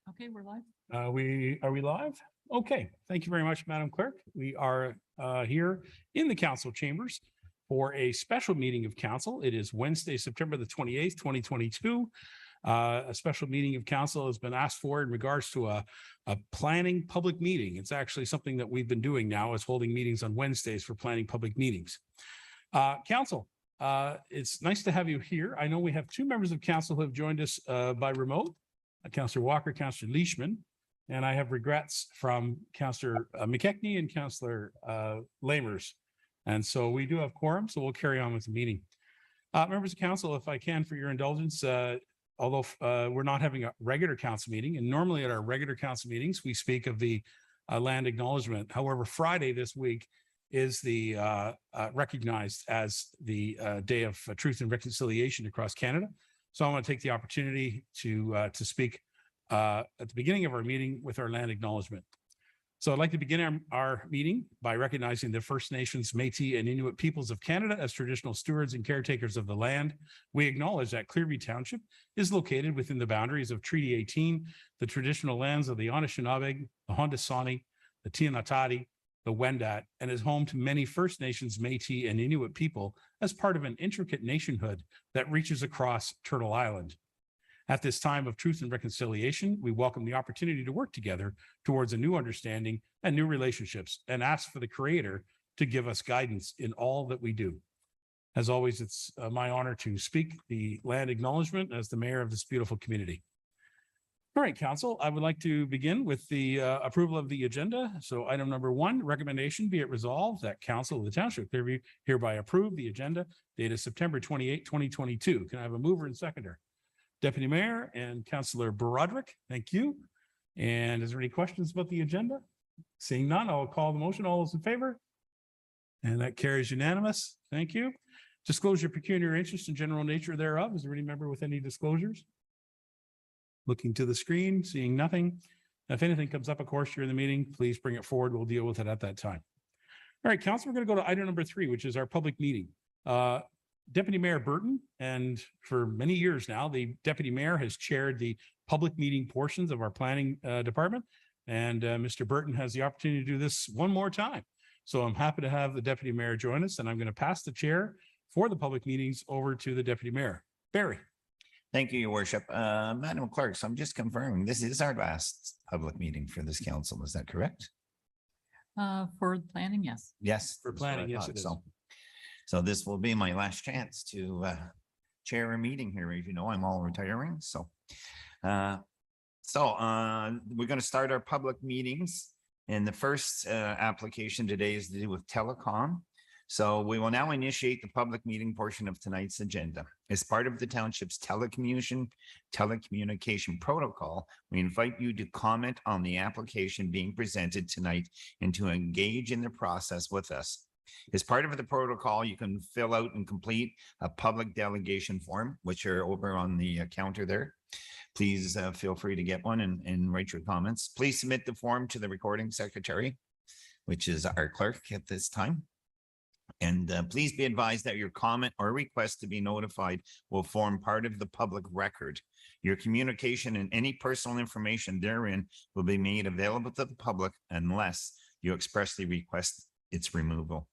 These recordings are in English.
Okay, we're live. Are we live? Okay, thank you very much, Madam Clerk. We are here in the council chambers for a special meeting of council. It is Wednesday, September the 28th, 2022. A special meeting of council has been asked for in regards to a planning public meeting. It's actually something that we've been doing now, is holding meetings on Wednesdays for planning public meetings. Council, it's nice to have you here. I know we have two members of council who have joined us by remote. Councillor Walker, Councillor Leishman, and I have regrets from Councillor McKechnie and Councillor Lamers. And so we do have quorum, so we'll carry on with the meeting. Members of council, if I can, for your indulgence, although we're not having a regular council meeting, and normally at our regular council meetings, we speak of the land acknowledgement. However, Friday this week is the recognized as the Day of Truth and Reconciliation across Canada. So I want to take the opportunity to speak at the beginning of our meeting with our land acknowledgement. So I'd like to begin our meeting by recognizing the First Nations, Métis, and Inuit peoples of Canada as traditional stewards and caretakers of the land. We acknowledge that Clearview Township is located within the boundaries of Treaty 18, the traditional lands of the Anishinaabe, the Haudenosaunee, the Tianatati, the Wendat, and is home to many First Nations, Métis, and Inuit people as part of an intricate nationhood that reaches across Turtle Island. At this time of truth and reconciliation, we welcome the opportunity to work together towards a new understanding and new relationships, and ask for the Creator to give us guidance in all that we do. As always, it's my honor to speak the land acknowledgement as the mayor of this beautiful community. All right, council, I would like to begin with the approval of the agenda. So item number 1, recommendation, be it resolved that council of the township of Clearview hereby approve the agenda dated September 28, 2022. Can I have a mover and seconder? Deputy Mayor and Councillor Broderick, thank you. And is there any questions about the agenda? Seeing none, I'll call the motion. All those in favor? And that carries unanimous. Thank you. Disclosure pecuniary interest and general nature thereof. Is there any member with any disclosures? Looking to the screen, seeing nothing. If anything comes up, of course, during the meeting, please bring it forward. We'll deal with it at that time. All right, council, we're going to go to item number 3, which is our public meeting. Deputy Mayor Burton, and for many years now, the Deputy Mayor has chaired the public meeting portions of our planning department. And Mr. Burton has the opportunity to do this one more time. So I'm happy to have the Deputy Mayor join us, and I'm going to pass the chair for the public meetings over to the Deputy Mayor. Barry. Thank you, Your Worship. Madam Clerk, so I'm just confirming this is our last public meeting for this council. Is that correct? For planning, yes. Yes. For planning, yes, it is. So this will be my last chance to chair a meeting here. As you know, I'm all retiring. So we're going to start our public meetings. And the first application today is to do with telecom. So we will now initiate the public meeting portion of tonight's agenda. As part of the township's telecommunication protocol, we invite you to comment on the application being presented tonight and to engage in the process with us. As part of the protocol, you can fill out and complete a public delegation form, which are over on the counter there. Please feel free to get one and write your comments. Please submit the form to the recording secretary, which is our clerk at this time. And please be advised that your comment or request to be notified will form part of the public record. Your communication and any personal information therein will be made available to the public unless you expressly request its removal.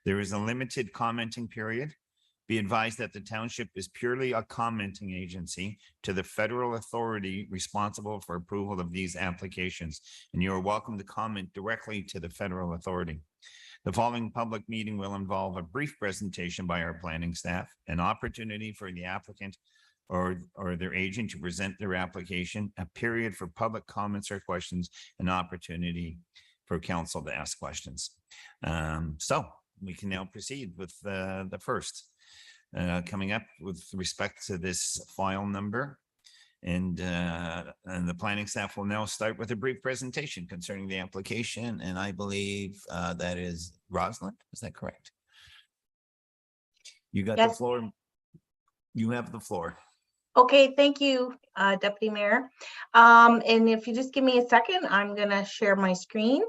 There is a limited commenting period. Be advised that the township is purely a commenting agency to the federal authority responsible for approval of these applications, and you are welcome to comment directly to the federal authority. The following public meeting will involve a brief presentation by our planning staff, an opportunity for the applicant or their agent to present their application, a period for public comments or questions, an opportunity for council to ask questions. So we can now proceed with the first. Coming up with respect to this file number, and the planning staff will now start with a brief presentation concerning the application, and I believe that is Rosalind. Is that correct? You got the floor. You have the floor. Okay, thank you, Deputy Mayor. And if you just give me a second, I'm going to share my screen.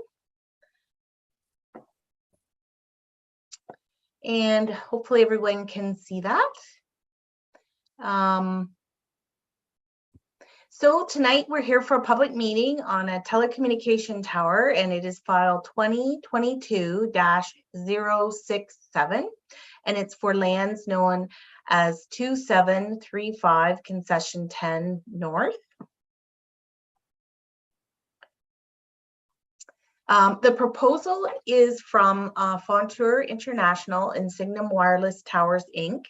And hopefully everyone can see that. So tonight we're here for a public meeting on a telecommunication tower, and it is file 2022-067, and it's for lands known as 2735 Concession 10 North. The proposal is from Fontour International and Signum Wireless Towers, Inc.,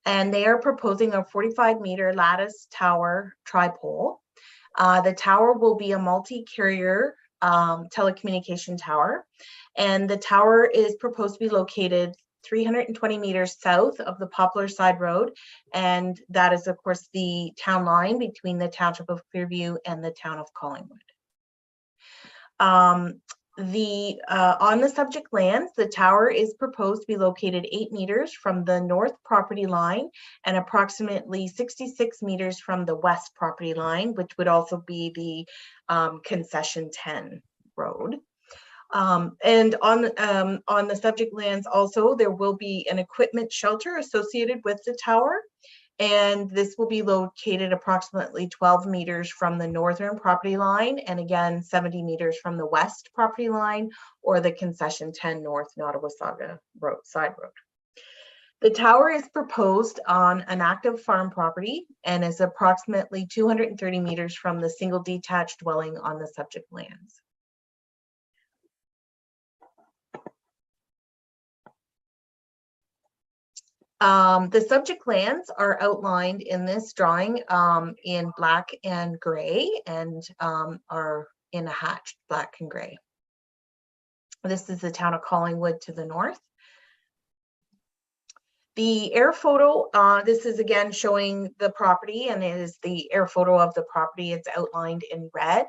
and they are proposing a 45-meter lattice tower tripole. The tower will be a multi-carrier telecommunication tower, and the tower is proposed to be located 320 meters south of the Poplar Side Road, and that is, of course, the town line between the township of Clearview and the town of Collingwood. On the subject lands, the tower is proposed to be located 8 meters from the north property line and approximately 66 meters from the west property line, which would also be the concession 10 road. And on the subject lands also, there will be an equipment shelter associated with the tower. And this will be located approximately 12 meters from the northern property line, and again, 70 meters from the west property line or the concession 10 North Nottawasaga Side Road. The tower is proposed on an active farm property and is approximately 230 meters from the single detached dwelling on the subject lands. The subject lands are outlined in this drawing in black and gray, and are in a hatched black and gray. This is the town of Collingwood to the north. The air photo, this is again showing the property, and it is the air photo of the property. It's outlined in red.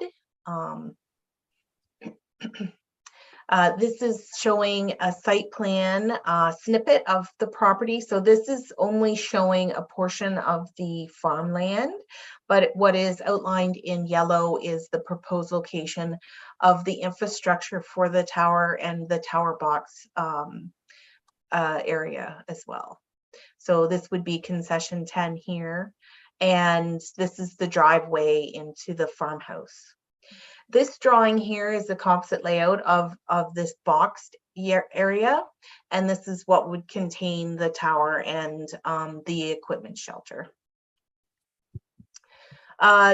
This is showing a site plan snippet of the property. So this is only showing a portion of the farmland, but what is outlined in yellow is the proposed location of the infrastructure for the tower and the tower box area as well. So this would be concession 10 here, and this is the driveway into the farmhouse. This drawing here is the composite layout of this boxed area, and this is what would contain the tower and the equipment shelter.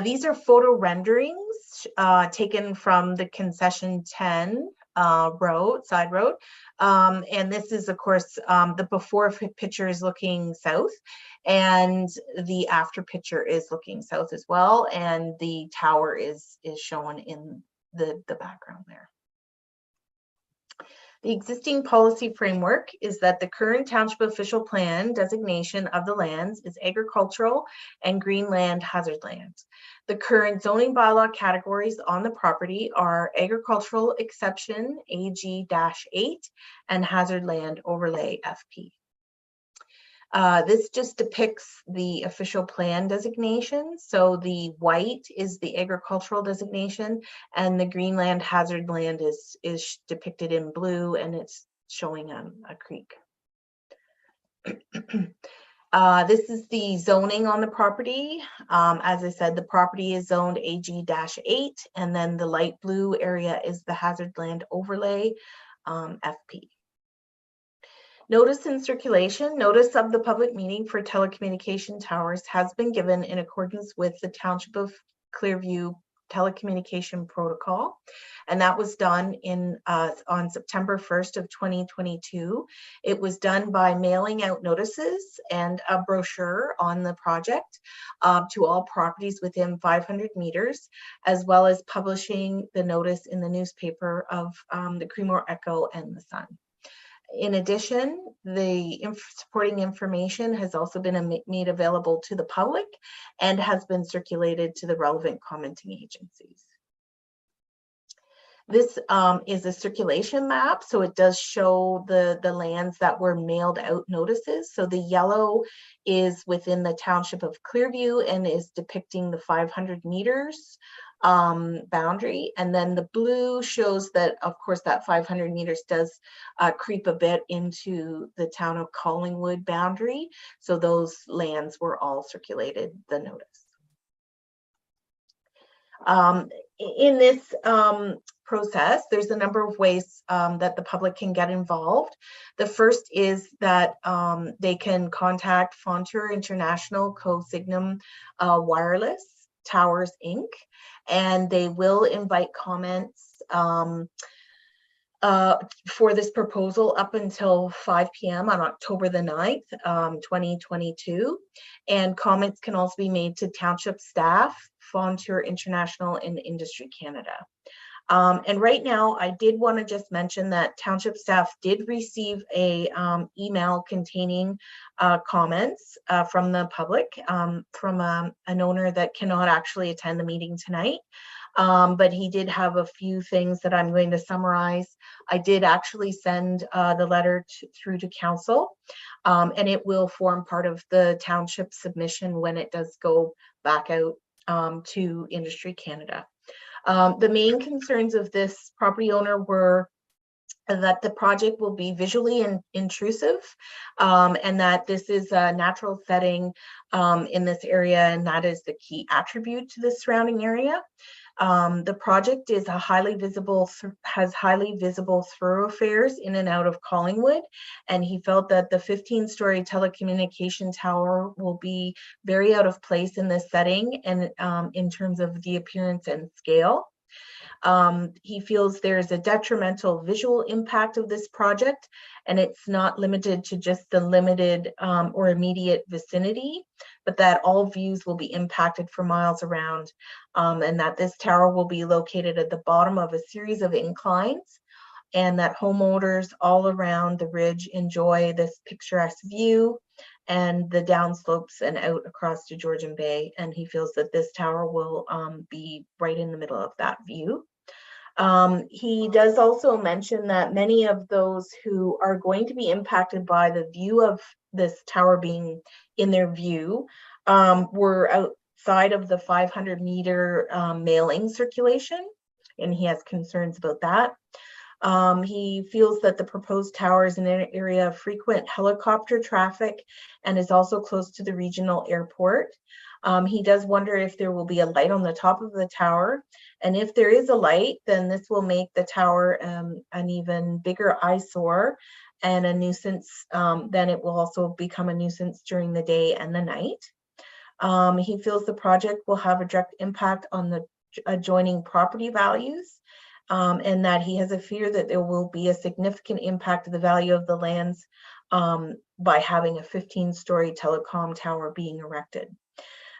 These are photo renderings taken from the concession 10 side road. And this is, of course, the before picture is looking south, and the after picture is looking south as well. And the tower is shown in the background there. The existing policy framework is that the current township official plan designation of the lands is agricultural and green land hazard lands. The current zoning bylaw categories on the property are agricultural exception AG-8 and hazard land overlay FP. This just depicts the official plan designation. So the white is the agricultural designation, and the greenland hazard land is depicted in blue, and it's showing a creek. This is the zoning on the property. As I said, the property is zoned AG-8, and then the light blue area is the hazard land overlay FP. Notice in circulation, notice of the public meeting for telecommunication towers has been given in accordance with the Township of Clearview telecommunication protocol, and that was done on September 1st of 2022. It was done by mailing out notices and a brochure on the project to all properties within 500 meters, as well as publishing the notice in the newspaper of the Creemore Echo and the Sun. In addition, the supporting information has also been made available to the public and has been circulated to the relevant commenting agencies. This is a circulation map, so it does show the lands that were mailed out notices. So the yellow is within the township of Clearview and is depicting the 500 meters boundary, and then the blue shows that, of course, that 500 meters does creep a bit into the town of Collingwood boundary. So those lands were all circulated the notice. In this process, there's a number of ways that the public can get involved. The first is that they can contact Fontour International Co-Signum Wireless Towers Inc. and they will invite comments for this proposal up until 5 p.m. on October the 9th, 2022. And comments can also be made to township staff, Fontour International, and Industry Canada. And right now, I did want to just mention that township staff did receive a email containing comments from the public from an owner that cannot actually attend the meeting tonight. But he did have a few things that I'm going to summarize. I did actually send the letter through to council, and it will form part of the township submission when it does go back out to Industry Canada. The main concerns of this property owner were that the project will be visually intrusive, and that this is a natural setting in this area, and that is the key attribute to the surrounding area. The project is has highly visible thoroughfares in and out of Collingwood, and he felt that the 15-story telecommunication tower will be very out of place in this setting and in terms of the appearance and scale. He feels there's a detrimental visual impact of this project, and it's not limited to just the limited or immediate vicinity, but that all views will be impacted for miles around, and that this tower will be located at the bottom of a series of inclines, and that homeowners all around the ridge enjoy this picturesque view and the downslopes and out across to Georgian Bay. And he feels that this tower will be right in the middle of that view. He does also mention that many of those who are going to be impacted by the view of this tower being in their view were outside of the 500-meter mailing circulation, and he has concerns about that. He feels that the proposed tower is in an area of frequent helicopter traffic and is also close to the regional airport. He does wonder if there will be a light on the top of the tower. And if there is a light, then this will make the tower an even bigger eyesore and a nuisance. Then it will also become a nuisance during the day and the night. He feels the project will have a direct impact on the adjoining property values. And that he has a fear that there will be a significant impact to the value of the lands by having a 15-story telecom tower being erected.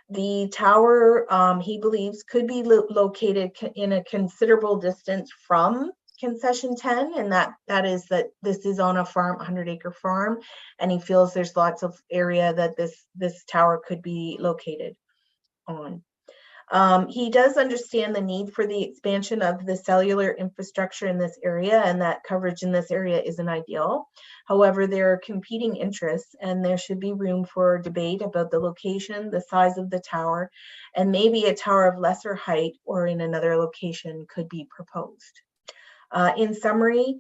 The tower, he believes, could be located in a considerable distance from concession 10, and that is that this is on a farm, 100-acre farm, and he feels there's lots of area that this tower could be located on. He does understand the need for the expansion of the cellular infrastructure in this area, and that coverage in this area isn't ideal. However, there are competing interests, and there should be room for debate about the location, the size of the tower, and maybe a tower of lesser height or in another location could be proposed. In summary,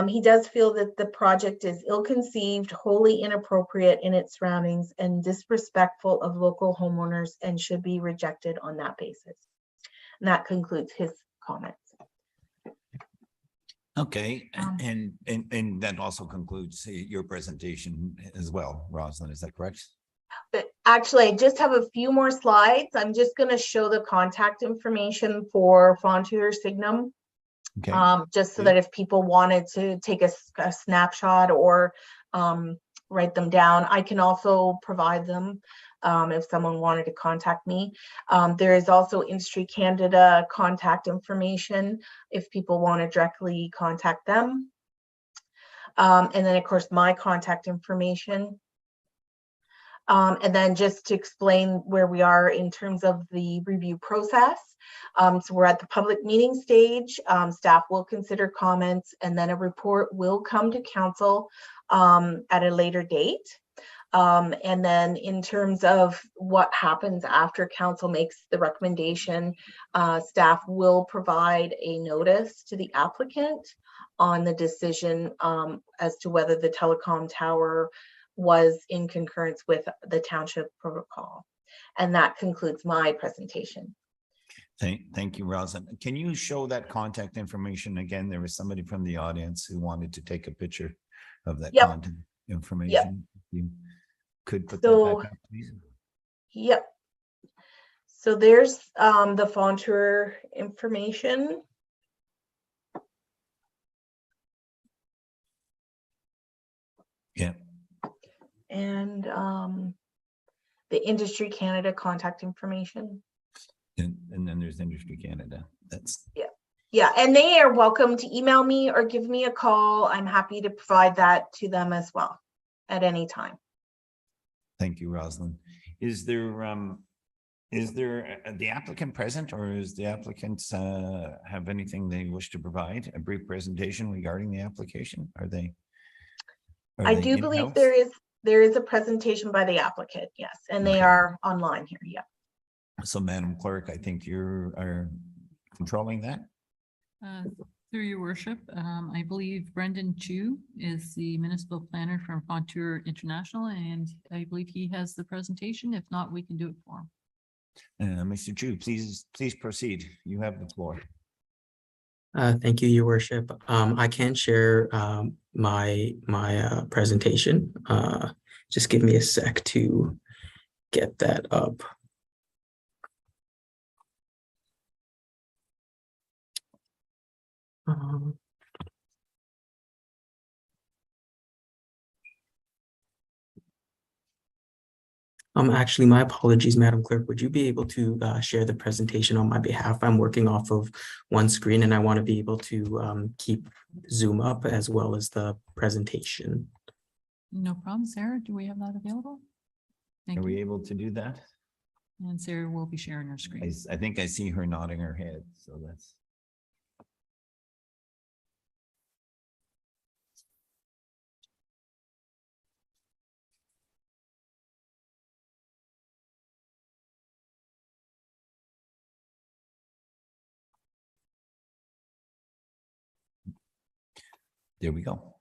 he does feel that the project is ill-conceived, wholly inappropriate in its surroundings, and disrespectful of local homeowners, and should be rejected on that basis. And that concludes his comments. Okay, and that also concludes your presentation as well, Rosalind, is that correct? But actually, I just have a few more slides. I'm just going to show the contact information for Fontour Signum. Okay. Just so that if people wanted to take a snapshot or write them down, I can also provide them if someone wanted to contact me. There is also Industry Canada contact information if people want to directly contact them. And then, of course, my contact information. And then just to explain where we are in terms of the review process. So we're at the public meeting stage. Staff will consider comments, and then a report will come to council at a later date. And then in terms of what happens after council makes the recommendation, staff will provide a notice to the applicant on the decision as to whether the telecom tower was in concurrence with the township protocol. And that concludes my presentation. Thank you, Rosalind. Can you show that contact information again? There was somebody from the audience who wanted to take a picture of that Yep. contact information. You could put that So- back up, please. Yep. So there's the Fontour information. Yeah. And the Industry Canada contact information. And then there's Industry Canada. That's Yeah, and they are welcome to email me or give me a call. I'm happy to provide that to them as well at any time. Thank you, Rosalind. Is there the applicant present, or is the applicants have anything they wish to provide? A brief presentation regarding the application? Are they I do believe in-house? there is a presentation by the applicant, yes, and they Okay. are online here, yeah. So, Madam Clerk, I think you are controlling that. Through your worship, I believe Brendan Chu is the municipal planner from Fontour International, and I believe he has the presentation. If not, we can do it for him. Mr. Chu, please proceed. You have the floor. Thank you, Your Worship. I can share my presentation. Just give me a sec to get that up. Actually, my apologies, Madam Clerk. Would you be able to share the presentation on my behalf? I'm working off of one screen and I want to be able to keep Zoom up as well as the presentation. No problem. Sarah, do we have that available? Thank Are we you. able to do that? And Sarah will be sharing her screen. I think I see her nodding her head, so that's. There we go.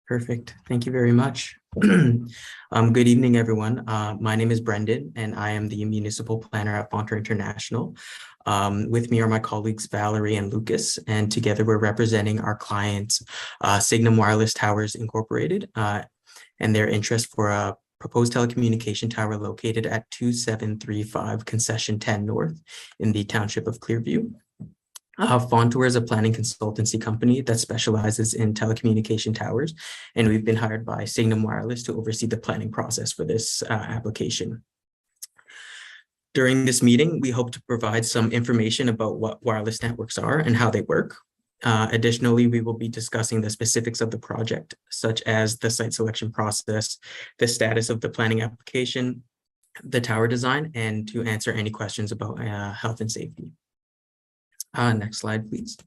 Perfect. Thank you very much. Good evening, everyone. My name is Brendan, and I am the municipal planner at Fontour International. With me are my colleagues Valerie and Lucas, and together we're representing our clients, Signum Wireless Towers Incorporated, and their interest for a proposed telecommunication tower located at 2735 Concession 10 North in the township of Clearview. Fontour is a planning consultancy company that specializes in telecommunication towers, and we've been hired by Signum Wireless to oversee the planning process for this application. During this meeting, we hope to provide some information about what wireless networks are and how they work. Additionally, we will be discussing the specifics of the project, such as the site selection process, the status of the planning application, the tower design, and to answer any questions about health and safety. Next slide, please.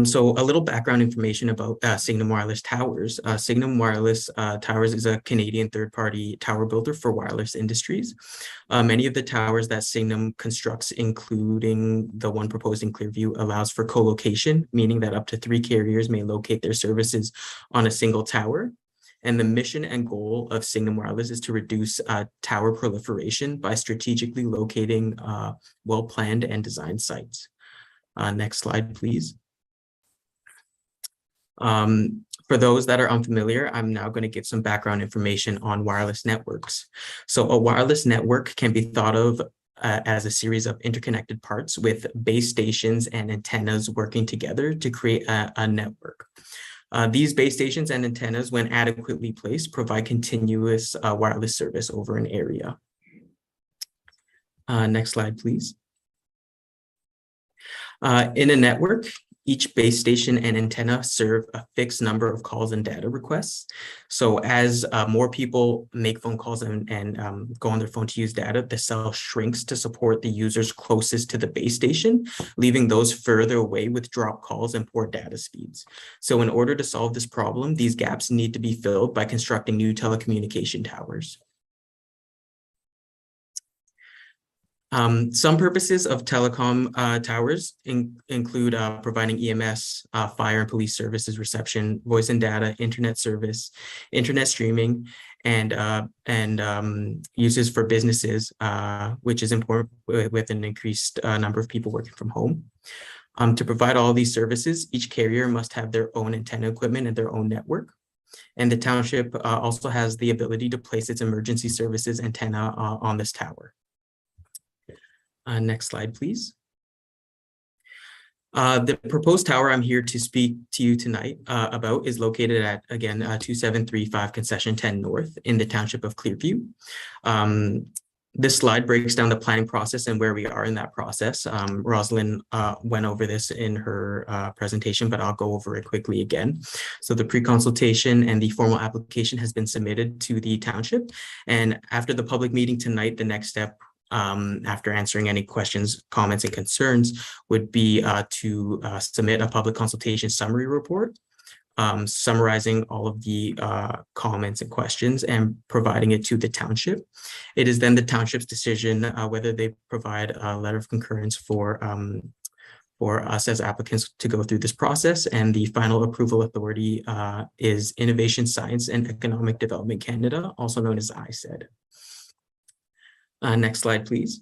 So a little background information about Signum Wireless Towers. Signum Wireless Towers is a Canadian third-party tower builder for wireless industries. Many of the towers that Signum constructs, including the one proposed in Clearview, allows for co-location, meaning that up to 3 carriers may locate their services on a single tower. And the mission and goal of Signum Wireless is to reduce tower proliferation by strategically locating well-planned and designed sites. Next slide, please. For those that are unfamiliar, I'm now going to give some background information on wireless networks. So a wireless network can be thought of as a series of interconnected parts with base stations and antennas working together to create a network. These base stations and antennas, when adequately placed, provide continuous wireless service over an area. Next slide, please. In a network, each base station and antenna serve a fixed number of calls and data requests. So as more people make phone calls and go on their phone to use data, the cell shrinks to support the users closest to the base station, leaving those further away with drop calls and poor data speeds. So in order to solve this problem, these gaps need to be filled by constructing new telecommunication towers. Some purposes of telecom towers include providing EMS, fire and police services reception, voice and data, internet service, internet streaming, and uses for businesses, which is important with an increased number of people working from home. To provide all these services, each carrier must have their own antenna equipment and their own network. And the township also has the ability to place its emergency services antenna on this tower. Next slide, please. The proposed tower I'm here to speak to you tonight about is located at, again, 2735 Concession 10 North in the township of Clearview. This slide breaks down the planning process and where we are in that process. Rosalind went over this in her presentation, but I'll go over it quickly again. So the pre-consultation and the formal application has been submitted to the township. And after the public meeting tonight, the next step after answering any questions, comments, and concerns would be to submit a public consultation summary report, summarizing all of the comments and questions and providing it to the township. It is then the township's decision whether they provide a letter of concurrence for us as applicants to go through this process. And the final approval authority is Innovation, Science, and Economic Development Canada, also known as ISED. Next slide, please.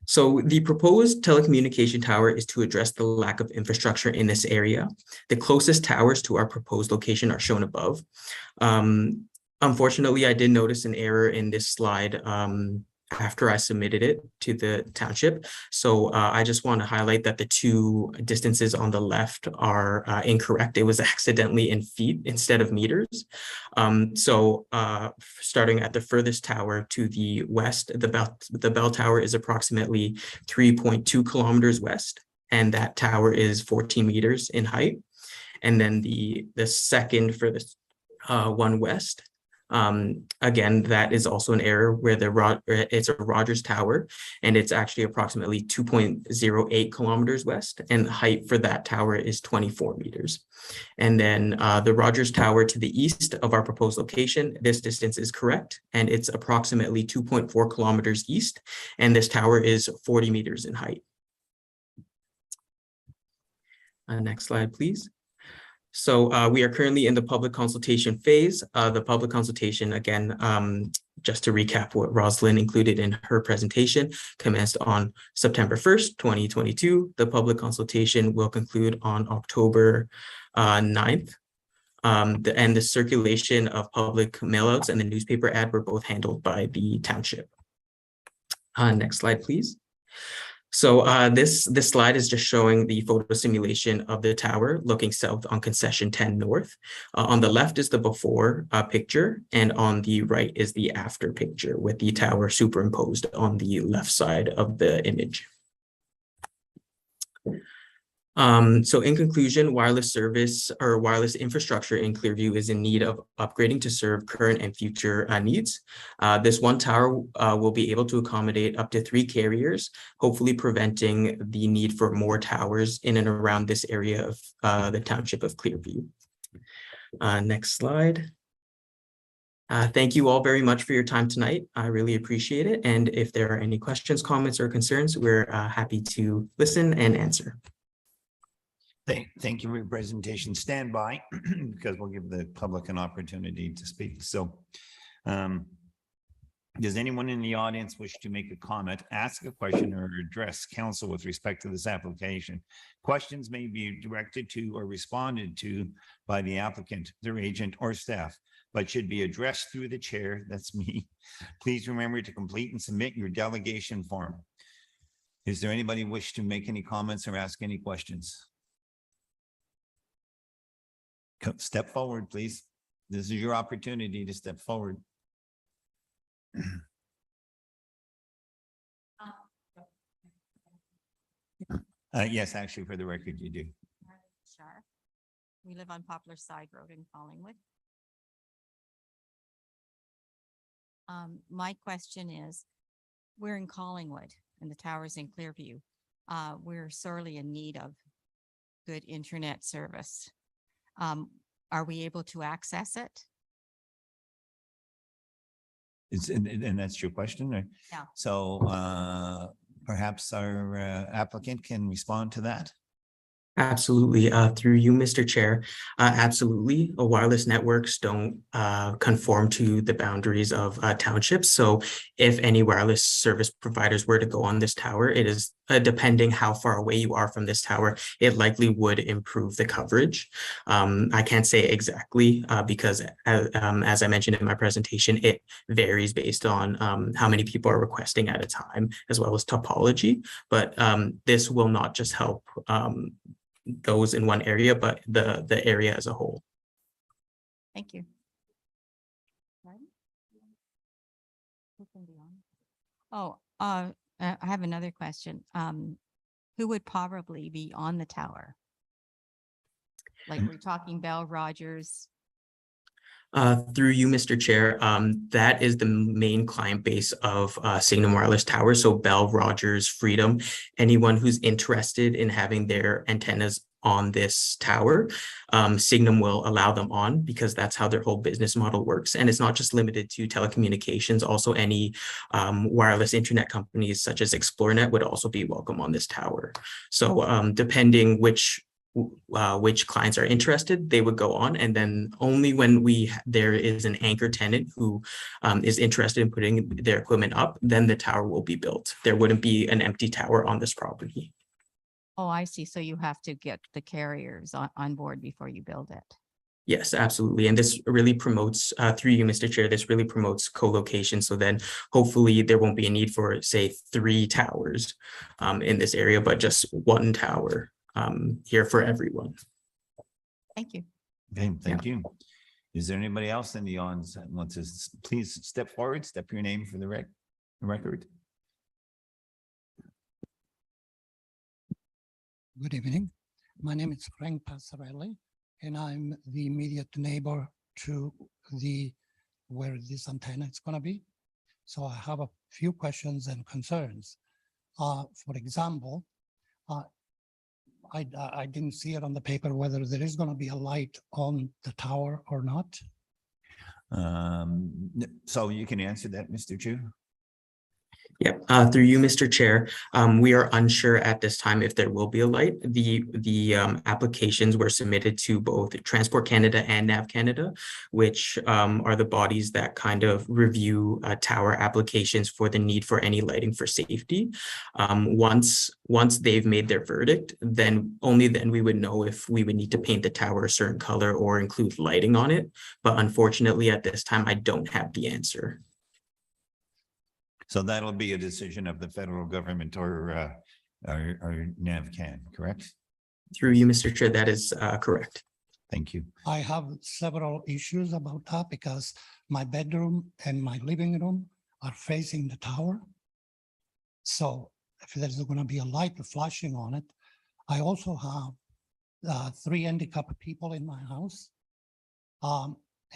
So the proposed telecommunication tower is to address the lack of infrastructure in this area. The closest towers to our proposed location are shown above. Unfortunately, I did notice an error in this slide after I submitted it to the township. So I just want to highlight that the two distances on the left are incorrect. It was accidentally in feet instead of meters. Starting at the furthest tower to the west, the bell tower is approximately 3.2 kilometers west, and that tower is 14 meters in height. And then the second furthest one west, again, that is also an error where it's a Rogers Tower, and it's actually approximately 2.08 kilometers west, and the height for that tower is 24 meters. And then the Rogers Tower to the east of our proposed location, this distance is correct, and it's approximately 2.4 kilometers east, and this tower is 40 meters in height. Next slide, please. So we are currently in the public consultation phase. The public consultation, again, just to recap what Rosalind included in her presentation, commenced on September 1st, 2022. The public consultation will conclude on October 9th. And the circulation of public mailouts and the newspaper ad were both handled by the township. Next slide, please. So this slide is just showing the photo simulation of the tower looking south on Concession 10 North. On the left is the before picture, and on the right is the after picture with the tower superimposed on the left side of the image. So in conclusion, wireless service or wireless infrastructure in Clearview is in need of upgrading to serve current and future needs. This one tower will be able to accommodate up to 3 carriers, hopefully preventing the need for more towers in and around this area of the township of Clearview. Next slide. Thank you all very much for your time tonight. I really appreciate it. And if there are any questions, comments, or concerns, we're happy to listen and answer. Thank you for your presentation. Stand by because we'll give the public an opportunity to speak. So does anyone in the audience wish to make a comment, ask a question, or address council with respect to this application? Questions may be directed to or responded to by the applicant, their agent, or staff, but should be addressed through the chair, that's me. Please remember to complete and submit your delegation form. Is there anybody wish to make any comments or ask any questions? Step forward, please. This is your opportunity to step forward. Yes, actually, for the record, you do. Sure. We live on Poplar Side Road in Collingwood. My question is, we're in Collingwood and the tower's in Clearview. We're sorely in need of good internet service. Are we able to access it? And that's your question, or? Yeah. So perhaps our applicant can respond to that? Absolutely. Through you, Mr. Chair. Absolutely. Wireless networks don't conform to the boundaries of townships. So if any wireless service providers were to go on this tower, it is depending how far away you are from this tower, it likely would improve the coverage. I can't say exactly because as I mentioned in my presentation, it varies based on how many people are requesting at a time, as well as topology. But this will not just help those in one area, but the area as a whole. Thank you. Pardon? Who can be on? Oh, I have another question. Who would probably be on the tower? Like we're talking Bell, Rogers. Through you, Mr. Chair, that is the main client base of Signum Wireless Tower. So Bell, Rogers, Freedom, anyone who's interested in having their antennas on this tower, Signum will allow them on because that's how their whole business model works. And it's not just limited to telecommunications, also any wireless internet companies such as ExploreNet would also be welcome on this tower. So depending which clients are interested, they would go on, and then only when there is an anchor tenant who is interested in putting their equipment up, then the tower will be built. There wouldn't be an empty tower on this property. Oh, I see. So you have to get the carriers on board before you build it. Yes, absolutely. And this really promotes, through you, Mr. Chair, this really promotes co-location. So then hopefully there won't be a need for, say, 3 towers in this area, but just 1 tower here for everyone. Thank you. Okay, thank you. Is there anybody else in the audience that wants to please step forward, step your name for the record? Good evening. My name is Frank Passarelli, and I'm the immediate neighbor to where this antenna is going to be. So I have a few questions and concerns. For example, I didn't see it on the paper whether there is going to be a light on the tower or not. So you can answer that, Mr. Chu. Yep. Through you, Mr. Chair, we are unsure at this time if there will be a light. The applications were submitted to both Transport Canada and NAV Canada, which are the bodies that kind of review tower applications for the need for any lighting for safety. Once they've made their verdict, then only then we would know if we would need to paint the tower a certain color or include lighting on it. But unfortunately, at this time, I don't have the answer. So that'll be a decision of the federal government or NAVCAN, correct? Through you, Mr. Chair, that is correct. Thank you. I have several issues about that because my bedroom and my living room are facing the tower. So if there's going to be a light flashing on it, I also have 3 handicapped people in my house.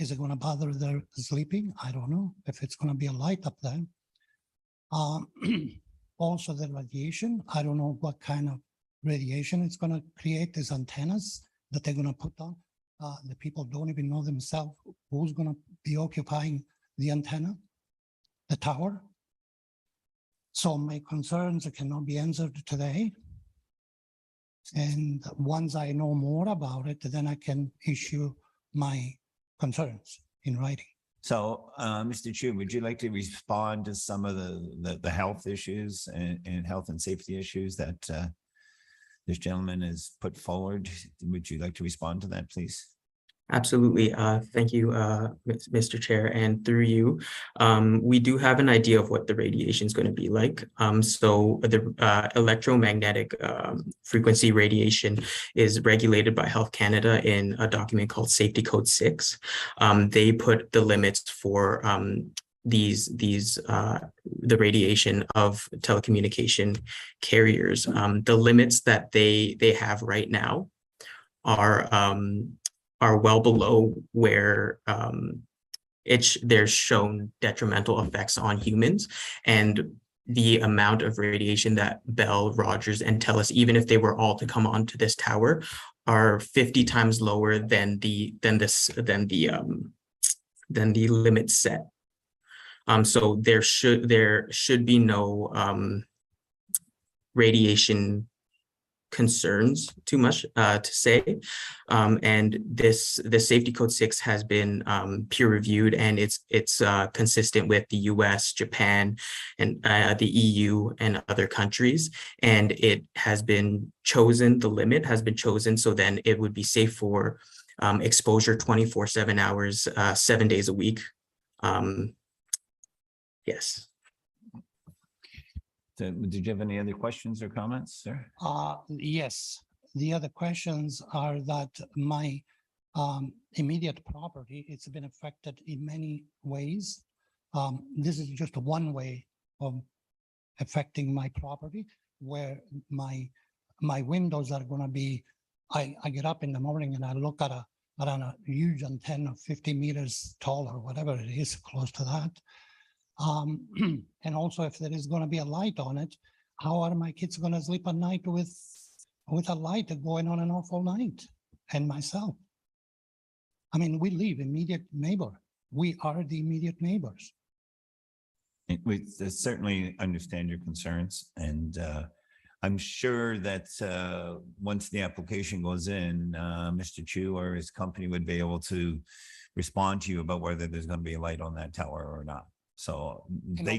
Is it going to bother their sleeping? I don't know if it's going to be a light up there. Also the radiation, I don't know what kind of radiation it's going to create, these antennas that they're going to put on. The people don't even know themselves who's going to be occupying the antenna, the tower. So my concerns cannot be answered today. And once I know more about it, then I can issue my concerns in writing. So, Mr. Chu, would you like to respond to some of the health issues and health and safety issues that this gentleman has put forward? Would you like to respond to that, please? Absolutely. Thank you, Mr. Chair, and through you. We do have an idea of what the radiation is going to be like. So the electromagnetic frequency radiation is regulated by Health Canada in a document called Safety Code 6. They put the limits for the radiation of telecommunication carriers. The limits that they have right now are well below where there's shown detrimental effects on humans, and the amount of radiation that Bell, Rogers, and TELUS, even if they were all to come onto this tower, are 50 times lower than the limit set. So there should be no radiation concerns too much to say. And the Safety Code 6 has been peer reviewed, and it's consistent with the US, Japan, and the EU and other countries. And it has been chosen, the limit has been chosen, so then it would be safe for exposure 24/7 hours, 7 days a week. Yes. Did you have any other questions or comments, sir? Yes, the other questions are that my immediate property, it's been affected in many ways. This is just one way of affecting my property, where my windows are gonna be, I get up in the morning and I look at a huge antenna 50 meters tall or whatever it is, close to that. And also, if there is going to be a light on it, how are my kids going to sleep at night with a light going on and off all night? And myself, I mean, we live immediate neighbor. We are the immediate neighbors. We certainly understand your concerns, and I'm sure that once the application goes in, Mr. Chu or his company would be able to respond to you about whether there's going to be a light on that tower or not. So they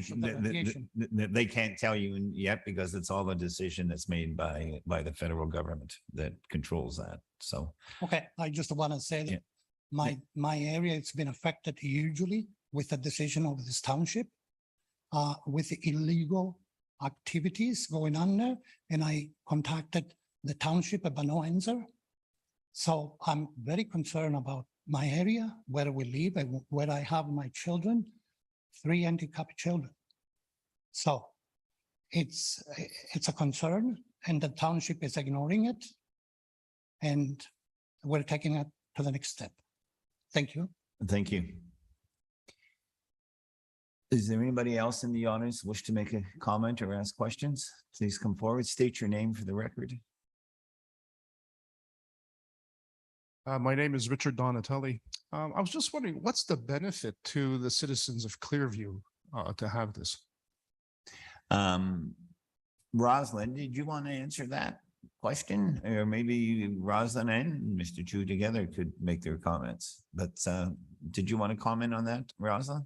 can't tell you yet, because it's all a decision that's made by the federal government that controls that. So okay, I just want to say that my area, it's been affected hugely with the decision of this township, with the illegal activities going on there, and I contacted the township about no answer. So I'm very concerned about my area, where we live and where I have my children. 3 handicapped children. So it's a concern, and the township is ignoring it. And we're taking it to the next step. Thank you. thank you. Is there anybody else in the audience wish to make a comment or ask questions? Please come forward. State your name for the record. My name is Richard Donatelli. I was just wondering, what's the benefit to the citizens of Clearview to have this? Rosalind, did you want to answer that question? Or maybe Rosalind and Mr. Chu together could make their comments. But did you want to comment on that, Rosalind?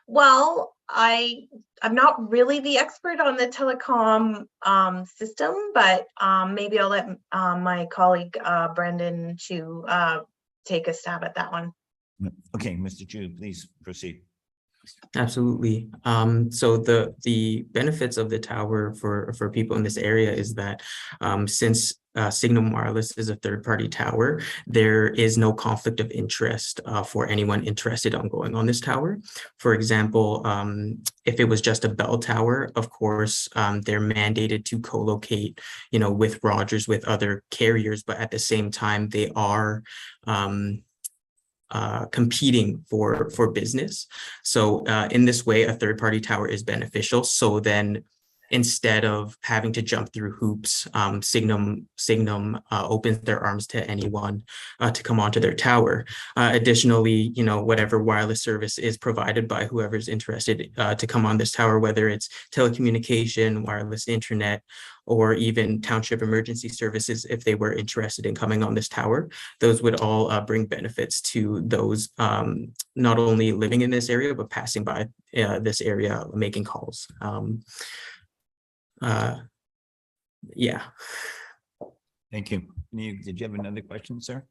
Well, I'm not really the expert on the telecom system, but maybe I'll let my colleague Brendan Chu take a stab at that one. Okay, Mr. Chu, please proceed. Absolutely. So the benefits of the tower for people in this area is that since Signum Wireless is a third-party tower, there is no conflict of interest for anyone interested on going on this tower. For example, if it was just a bell tower, of course, they're mandated to co-locate, with Rogers, with other carriers, but at the same time, they are competing for business. So in this way, a third-party tower is beneficial. So then instead of having to jump through hoops, Signum opens their arms to anyone to come onto their tower. Additionally, whatever wireless service is provided by whoever's interested to come on this tower, whether it's telecommunication, wireless internet, or even township emergency services, if they were interested in coming on this tower, those would all bring benefits to those not only living in this area, but passing by this area, making calls. Yeah. Thank you. Did you have another question, sir?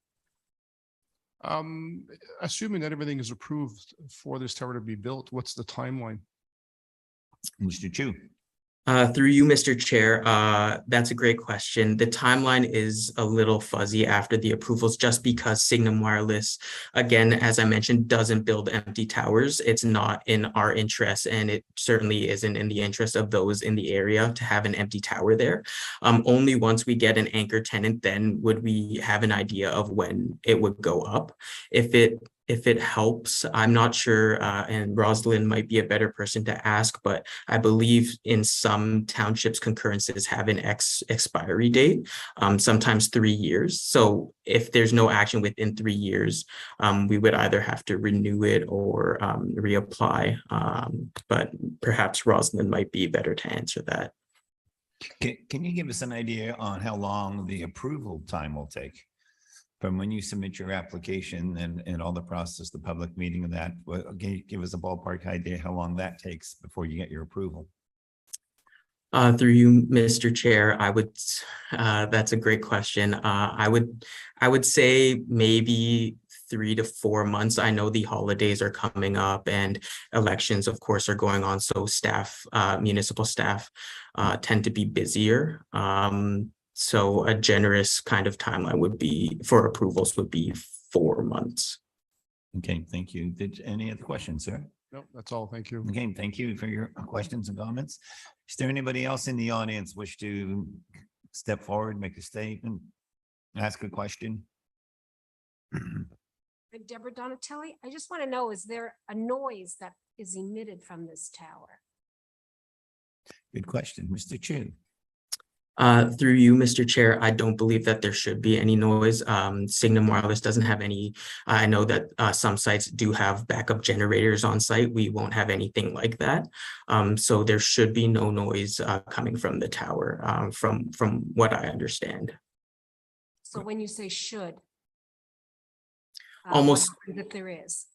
Assuming that everything is approved for this tower to be built, what's the timeline? Mr. Chu. Through you, Mr. Chair, that's a great question. The timeline is a little fuzzy after the approvals, just because Signum Wireless, again, as I mentioned, doesn't build empty towers. It's not in our interest, and it certainly isn't in the interest of those in the area to have an empty tower there. Only once we get an anchor tenant, then would we have an idea of when it would go up. If it if it helps, I'm not sure, and Rosalind might be a better person to ask, but I believe in some townships concurrences have an expiry date, sometimes 3 years. So if there's no action within 3 years, we would either have to renew it or reapply. But perhaps Rosalind might be better to answer that. Can you give us an idea on how long the approval time will take? From when you submit your application and all the process, the public meeting of that, give us a ballpark idea how long that takes before you get your approval? Through you, Mr. Chair, that's a great question. I would say maybe 3 to 4 months. I know the holidays are coming up and elections, of course, are going on. So municipal staff tend to be busier. So a generous kind of timeline for approvals would be 4 months. Okay, thank you. Any other questions, sir? No, that's all. Thank you. Okay, thank you for your questions and comments. Is there anybody else in the audience wish to step forward, make a statement, ask a question? I'm Deborah Donatelli. I just want to know, is there a noise that is emitted from this tower? Good question, Mr. Chu. Through you, Mr. Chair, I don't believe that there should be any noise. Signum Wireless doesn't have any. I know that some sites do have backup generators on site. We won't have anything like that. So there should be no noise coming from the tower, from what I understand. So when you say should. Almost. That there is.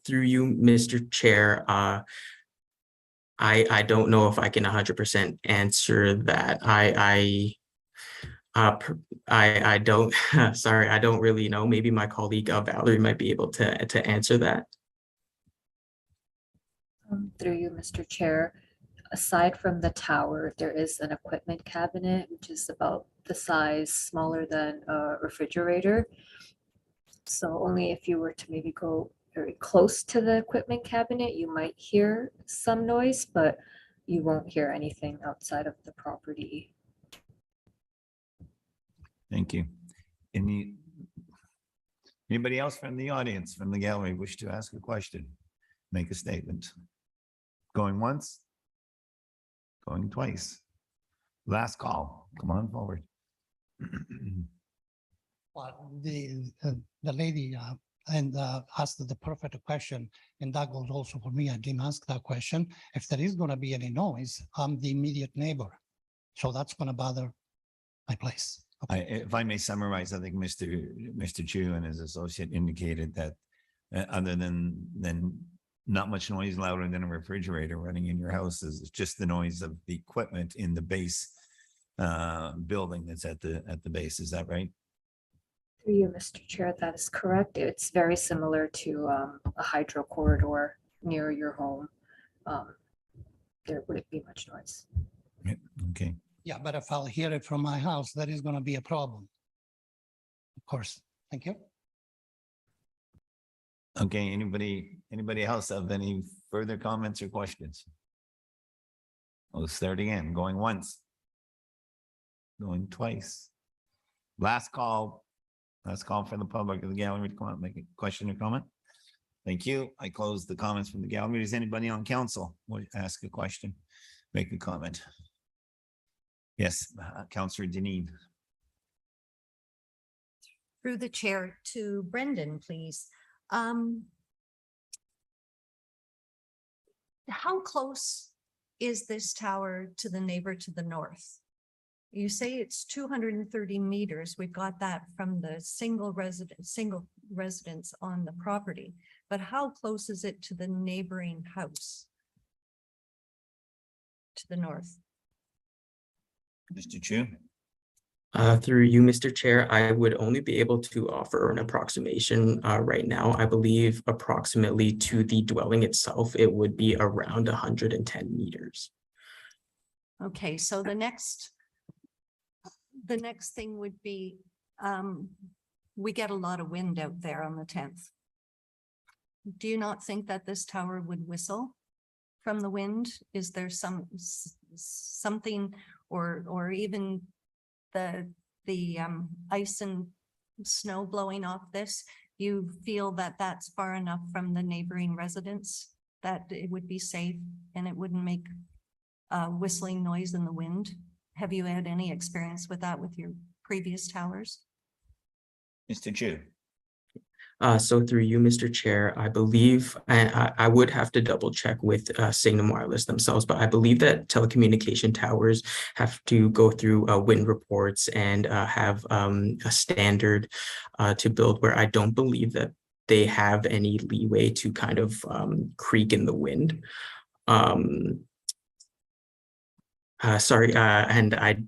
Through you, Mr. Chair, I don't know if I can 100% answer that. I don't, sorry, I don't really know. Maybe my colleague Valerie might be able to answer that. Through you, Mr. Chair, aside from the tower, there is an equipment cabinet, which is about the size smaller than a refrigerator. So only if you were to maybe go very close to the equipment cabinet, you might hear some noise, but you won't hear anything outside of the property. Thank you. Anybody else from the audience, from the gallery, wish to ask a question, make a statement? Going once, going twice. Last call, come on forward. Well, the lady asked the perfect question, and that goes also for me. I didn't ask that question. If there is going to be any noise, I'm the immediate neighbor, so that's going to bother my place. Okay. If I may summarize, I think Mr. Chu and his associate indicated that other than not much noise louder than a refrigerator running in your house is just the noise of the equipment in the base building that's at the base. Is that right? Through you, Mr. Chair, that is correct. It's very similar to a hydro corridor near your home. There wouldn't be much noise. Okay. Yeah, but if I'll hear it from my house, that is going to be a problem. Of course. Thank you. Okay, anybody else have any further comments or questions? Let's start again, going once. Going twice. Last call for the public of the gallery to come out, make a question or comment. Thank you. I close the comments from the gallery. Does anybody on council want to ask a question, make a comment? Yes, Councillor Deneen. Through the chair to Brendan, please. How close is this tower to the neighbor to the north? You say it's 230 meters. We've got that from the single residence on the property, but how close is it to the neighboring house? To the north? Mr. Chu. Through you, Mr. Chair, I would only be able to offer an approximation right now. I believe approximately to the dwelling itself, it would be around 110 meters. Okay, so the next thing would be, we get a lot of wind out there on the 10th. Do you not think that this tower would whistle from the wind? Is there something or even the ice and snow blowing off this? you feel that that's far enough from the neighboring residents that it would be safe and it wouldn't make whistling noise in the wind? Have you had any experience with that with your previous towers? Mr. Chu. So through you, Mr. Chair, I believe, and I would have to double check with Signum Wireless themselves, but I believe that telecommunication towers have to go through wind reports and have a standard to build, where I don't believe that they have any leeway to kind of creak in the wind. Sorry, and I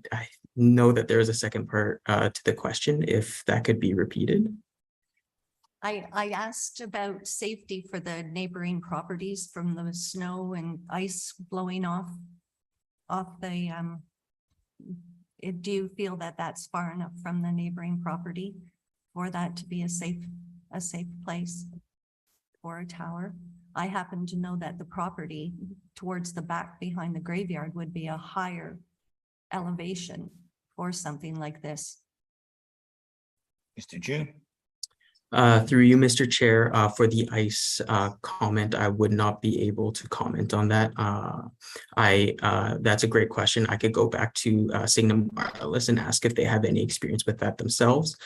know that there is a second part to the question, if that could be repeated. I asked about safety for the neighboring properties from the snow and ice blowing off the, do you feel that that's far enough from the neighboring property for that to be a safe place for a tower? I happen to know that the property towards the back behind the graveyard would be a higher elevation for something like this. Mr. Chu. Through you, Mr. Chair, for the ice comment, I would not be able to comment on that. That's a great question. I could go back to Signum Wireless and ask if they have any experience with that themselves.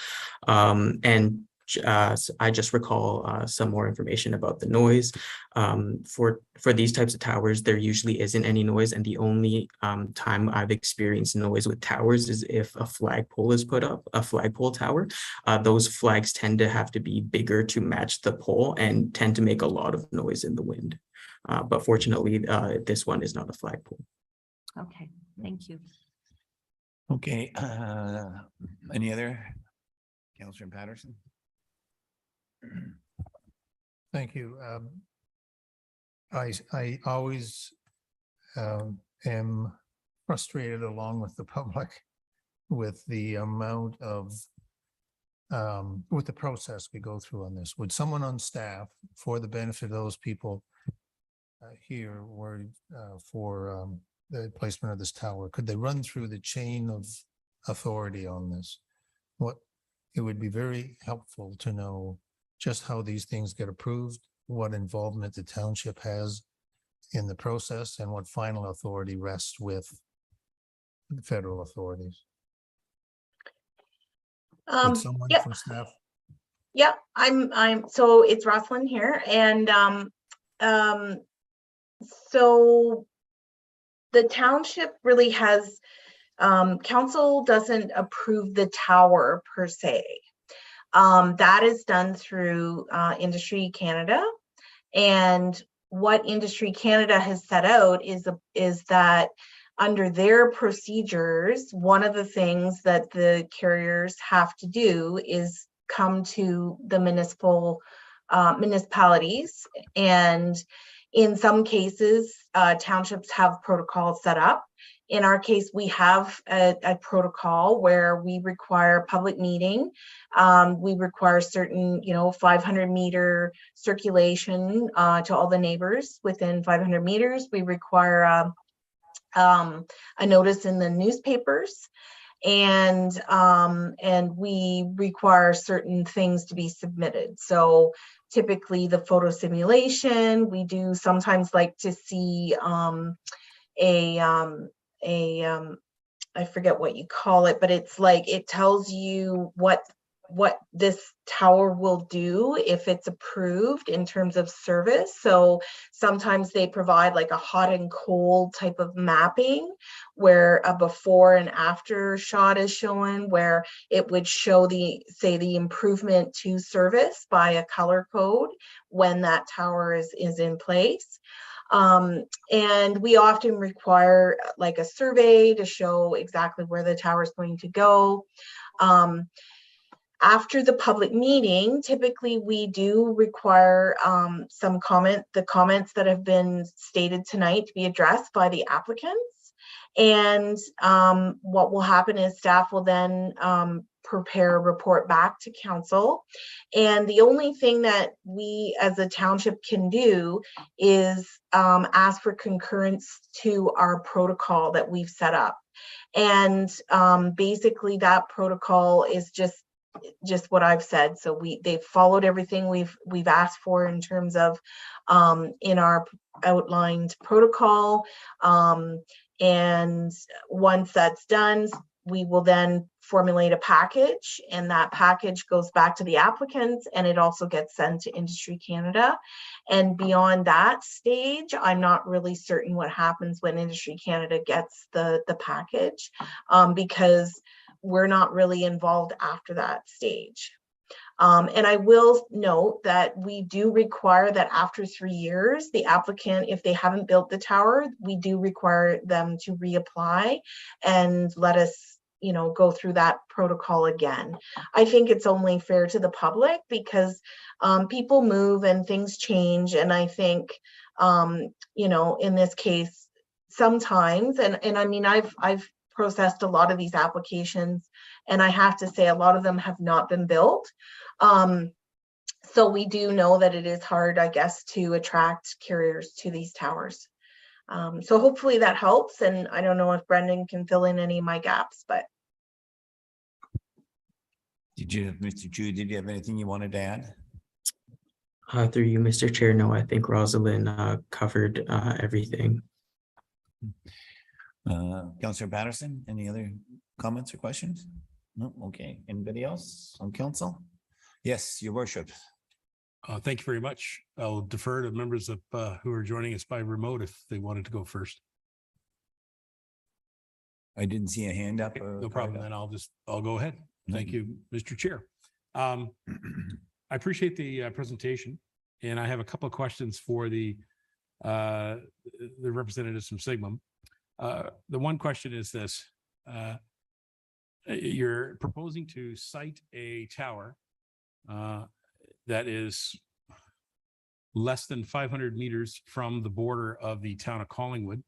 I just recall some more information about the noise. For these types of towers, there usually isn't any noise, and the only time I've experienced noise with towers is if a flagpole is put up, a flagpole tower. Those flags tend to have to be bigger to match the pole and tend to make a lot of noise in the wind. But fortunately, this one is not a flagpole. Okay, thank you. Okay, any other? Councillor Patterson? Thank you. I always am frustrated, along with the public, with the amount of with the process we go through on this. Would someone on staff, for the benefit of those people here, were for the placement of this tower, could they run through the chain of authority on this? It would be very helpful to know just how these things get approved, what involvement the township has in the process, and what final authority rests with the federal authorities. Would someone from staff? Yeah, so it's Roslyn here, and so the township really has, council doesn't approve the tower per se. That is done through Industry Canada, and what Industry Canada has set out is that under their procedures, one of the things that the carriers have to do is come to the municipalities, and in some cases, townships have protocols set up. In our case, we have a protocol where we require public meeting. We require certain, 500-meter circulation to all the neighbors within 500 meters. We require a notice in the newspapers, and we require certain things to be submitted. So typically the photo simulation, we do sometimes like to see I forget what you call it, but it's like, it tells you what this tower will do if it's approved in terms of service. So sometimes they provide like a hot and cold type of mapping, where a before and after shot is shown, where it would show the improvement to service by a color code when that tower is in place. And we often require like a survey to show exactly where the tower is going to go. After the public meeting, typically we do require the comments that have been stated tonight to be addressed by the applicants. And what will happen is staff will then prepare a report back to council. And the only thing that we as a township can do is ask for concurrence to our protocol that we've set up. And basically that protocol is just just what I've said. So they've followed everything we've asked for in terms of in our outlined protocol. And once that's done, we will then formulate a package, and that package goes back to the applicants, and it also gets sent to Industry Canada. And beyond that stage, I'm not really certain what happens when Industry Canada gets the package, because we're not really involved after that stage. And I will note that we do require that after 3 years, the applicant, if they haven't built the tower, we do require them to reapply and let us, go through that protocol again. I think it's only fair to the public because people move and things change. And I think, in this case, sometimes, and I mean, I've processed a lot of these applications, and I have to say a lot of them have not been built. So we do know that it is hard, I guess, to attract carriers to these towers. So hopefully that helps. And I don't know if Brendan can fill in any of my gaps, but. Mr. Chu, did you have anything you wanted to add? Through you, Mr. Chair, no, I think Rosalind covered everything. Councillor Patterson, any other comments or questions? No, okay. Anybody else on council? Yes, your worship. Thank you very much. I'll defer to members of who are joining us by remote if they wanted to go first. I didn't see a hand up. No problem. Then I'll go ahead. Thank you, Mr. Chair. I appreciate the presentation, and I have a couple of questions for the representatives from Signum. The one question is this: you're proposing to site a tower that is less than 500 meters from the border of the town of Collingwood,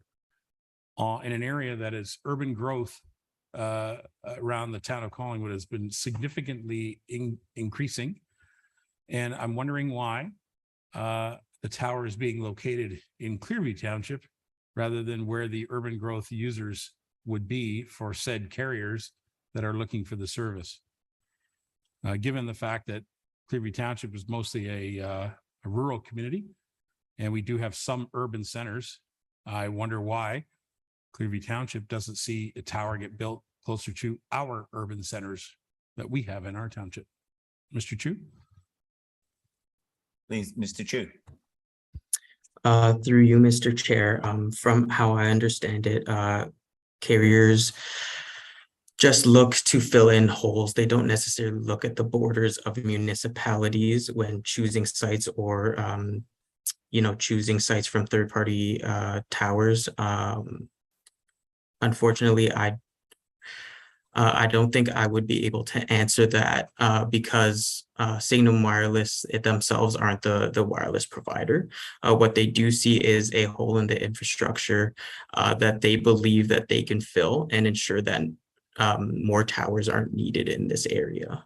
in an area that is urban growth around the town of Collingwood has been significantly increasing. And I'm wondering why the tower is being located in Clearview Township rather than where the urban growth users would be for said carriers that are looking for the service. Given the fact that Clearview Township is mostly a rural community, and we do have some urban centers, I wonder why Clearview Township doesn't see a tower get built closer to our urban centers that we have in our township. Mr. Chu? Please, Mr. Chu. Through you, Mr. Chair, from how I understand it, carriers just look to fill in holes. They don't necessarily look at the borders of municipalities when choosing sites or, choosing sites from third-party towers. Unfortunately, I don't think I would be able to answer that because Signum Wireless themselves aren't the wireless provider. What they do see is a hole in the infrastructure that they believe that they can fill and ensure that more towers aren't needed in this area.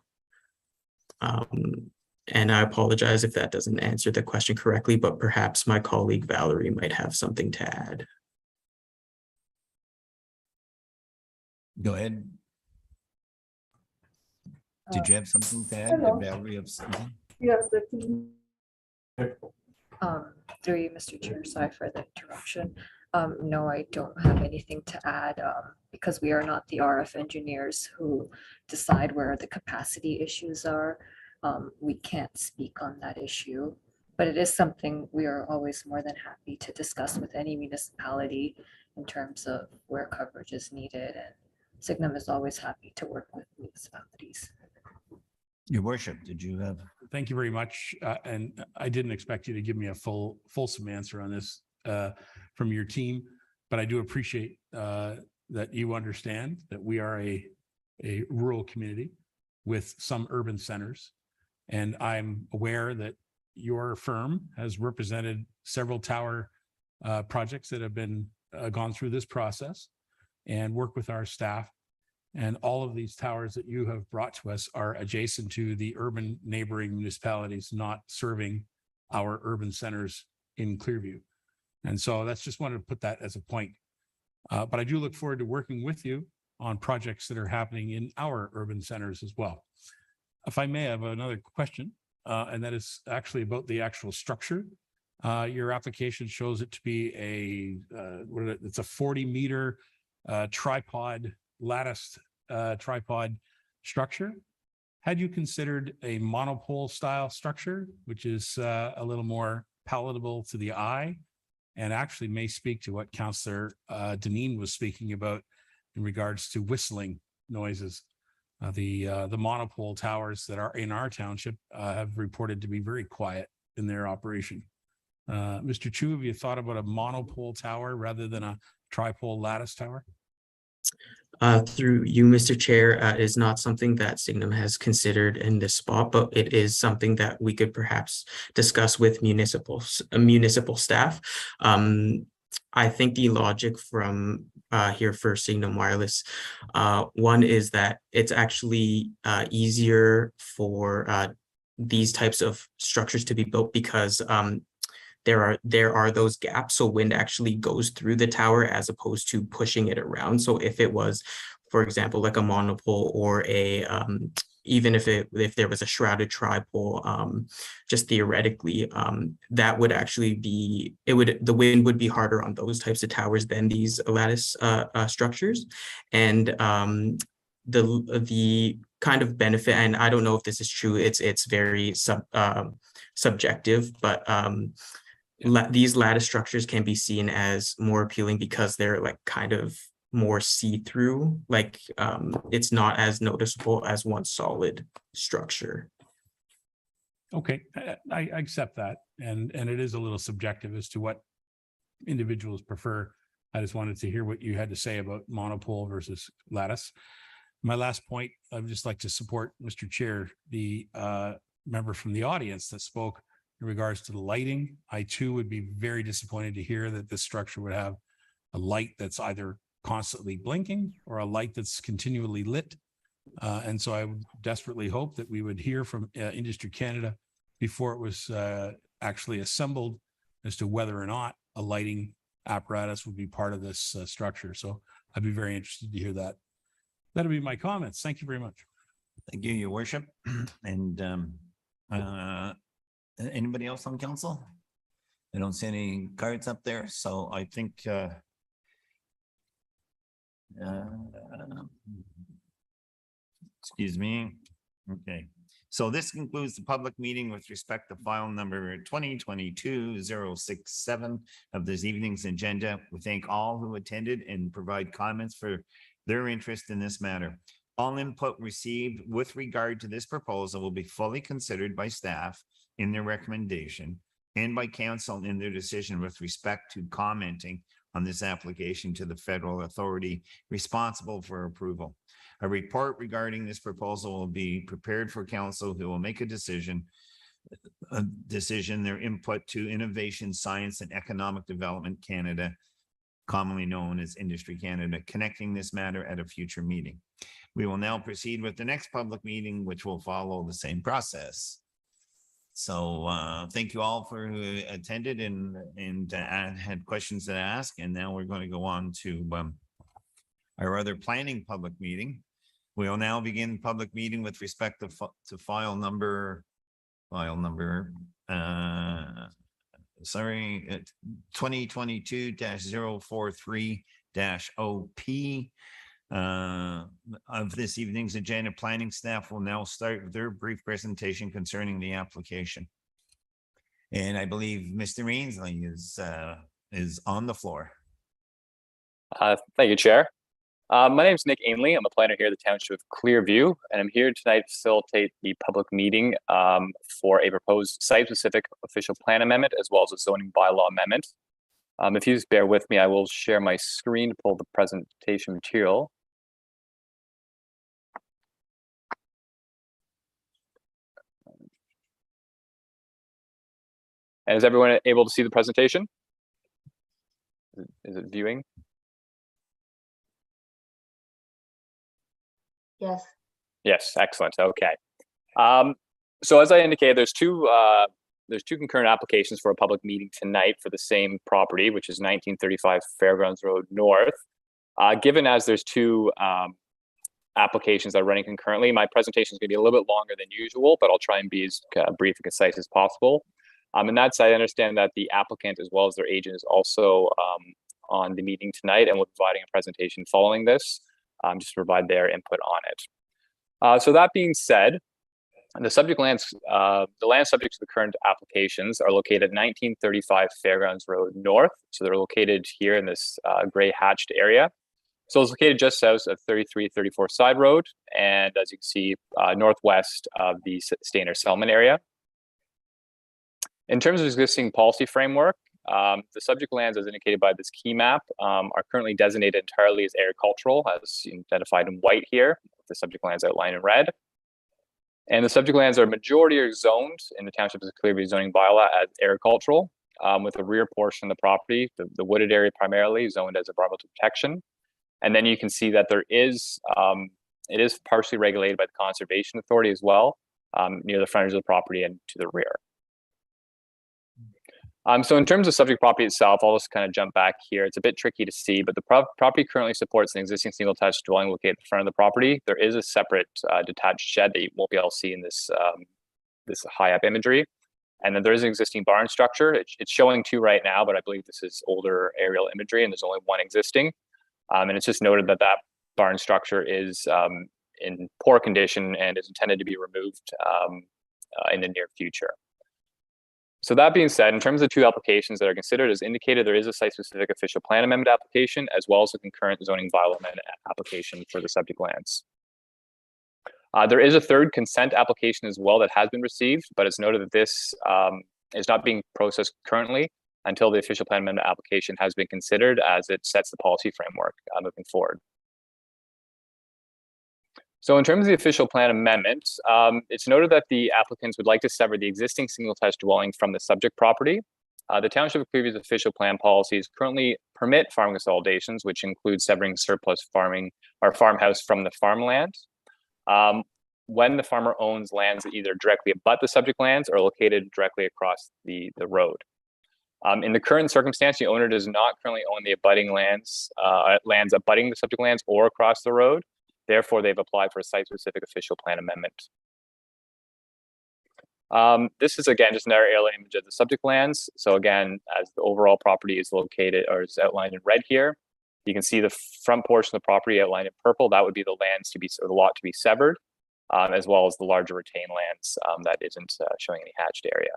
And I apologize if that doesn't answer the question correctly, but perhaps my colleague Valerie might have something to add. Go ahead. Did you have something to add? Hello. Valerie of something? Yes. Through you, Mr. Chair, sorry for the interruption. No, I don't have anything to add because we are not the RF engineers who decide where the capacity issues are. We can't speak on that issue, but it is something we are always more than happy to discuss with any municipality in terms of where coverage is needed, and Signum is always happy to work with municipalities. Your worship, did you have? Thank you very much. And I didn't expect you to give me a fulsome answer on this from your team, but I do appreciate that you understand that we are a rural community with some urban centers. And I'm aware that your firm has represented several tower projects that have been gone through this process and work with our staff. And all of these towers that you have brought to us are adjacent to the urban neighboring municipalities, not serving our urban centers in Clearview. And so that's just wanted to put that as a point. But I do look forward to working with you on projects that are happening in our urban centers as well. if I may, I have another question, and that is actually about the actual structure. Your application shows it to be it's a 40-meter tripod latticed tripod structure. Had you considered a monopole style structure, which is a little more palatable to the eye, and actually may speak to what Councillor Deneen was speaking about in regards to whistling noises? The monopole towers that are in our township have reported to be very quiet in their operation. Mr. Chu, have you thought about a monopole tower rather than a tripole lattice tower? Through you, Mr. Chair, it is not something that Signum has considered in this spot, but it is something that we could perhaps discuss with municipal staff. I think the logic from here for Signum Wireless, one is that it's actually easier for these types of structures to be built because there are those gaps, so wind actually goes through the tower as opposed to pushing it around. So if it was, for example, like a monopole or a even if there was a shrouded tripole, just theoretically, that would actually be, the wind would be harder on those types of towers than these lattice structures. And the kind of benefit, and I don't know if this is true, it's very subjective, but these lattice structures can be seen as more appealing because they're like kind of more see-through, like it's not as noticeable as one solid structure. Okay, I accept that, and it is a little subjective as to what individuals prefer. I just wanted to hear what you had to say about monopole versus lattice. My last point, I would just like to support Mr. Chair, the member from the audience that spoke in regards to the lighting. I too would be very disappointed to hear that this structure would have a light that's either constantly blinking or a light that's continually lit. And so I would desperately hope that we would hear from Industry Canada before it was actually assembled as to whether or not a lighting apparatus would be part of this structure. So I'd be very interested to hear that. That'll be my comments. Thank you very much. Thank you, Your Worship. And anybody else on council? I don't see any cards up there, so I think excuse me. Okay, so this concludes the public meeting with respect to file number 2022-067 of this evening's agenda. We thank all who attended and provide comments for their interest in this matter. All input received with regard to this proposal will be fully considered by staff in their recommendation and by council in their decision with respect to commenting on this application to the federal authority responsible for approval. A report regarding this proposal will be prepared for council, who will make a decision, their input to Innovation, Science and Economic Development Canada, commonly known as Industry Canada, connecting this matter at a future meeting. We will now proceed with the next public meeting, which will follow the same process. So thank you all for who attended and had questions to ask. And now we're going to go on to our other planning public meeting. We will now begin public meeting with respect to file number 2022-043-OP. Of this evening's agenda. Planning staff will now start their brief presentation concerning the application. And I believe Mr. Ainsley is on the floor. Thank you, Chair. My name is Nick Ainley. I'm a planner here at the Township of Clearview, and I'm here tonight to facilitate the public meeting for a proposed site-specific official plan amendment as well as a zoning bylaw amendment. If you just bear with me, I will share my screen to pull the presentation material. And is everyone able to see the presentation? Is it viewing? Yes. Yes, excellent. Okay. So as I indicated, there's two concurrent applications for a public meeting tonight for the same property, which is 1935 Fairgrounds Road North. Given as there's two applications that are running concurrently. My presentation is going to be a little bit longer than usual, but I'll try and be as brief and concise as possible. And that's, I understand that the applicant as well as their agent is also on the meeting tonight and will be providing a presentation following this, just to provide their input on it. So that being said, the subject lands, the land subject to the current applications are located at 1935 Fairgrounds Road North. So they're located here in this gray hatched area. So it's located just south of 3334 Side Road, and as you can see, northwest of the Stainer Selman area. In terms of existing policy framework, the subject lands as indicated by this key map are currently designated entirely as agricultural, as identified in white here, the subject lands outlined in red. And the subject lands are majority are zoned in the township's Clearview zoning bylaw as agricultural, with the rear portion of the property, the wooded area primarily zoned as environmental protection. And then you can see that there is, it is partially regulated by the Conservation Authority as well, near the frontage of the property and to the rear. So in terms of subject property itself, I'll just kind of jump back here. It's a bit tricky to see, but the property currently supports an existing single-attached dwelling located at the front of the property. There is a separate detached shed that you won't be able to see in this this high-up imagery. And then there is an existing barn structure. It's showing two right now, but I believe this is older aerial imagery, and there's only one existing. And it's just noted that that barn structure is in poor condition and is intended to be removed in the near future. So that being said, in terms of two applications that are considered, as indicated, there is a site-specific official plan amendment application, as well as a concurrent zoning bylaw amendment application for the subject lands. There is a third consent application as well that has been received, but it's noted that this is not being processed currently until the official plan amendment application has been considered, as it sets the policy framework moving forward. So in terms of the official plan amendment, it's noted that the applicants would like to sever the existing single-attached dwelling from the subject property. The Township of Clearview's official plan policies currently permit farm consolidations, which include severing surplus farming or farmhouse from the farmland. When the farmer owns lands that either directly abut the subject lands or located directly across the road. In the current circumstance, the owner does not currently own the abutting lands, lands abutting the subject lands or across the road. Therefore, they've applied for a site-specific official plan amendment. This is, again, just an aerial image of the subject lands. So again, as the overall property is located or is outlined in red here, you can see the front portion of the property outlined in purple. That would be the lands to be, or the lot to be severed, as well as the larger retained lands that isn't showing any hatched area.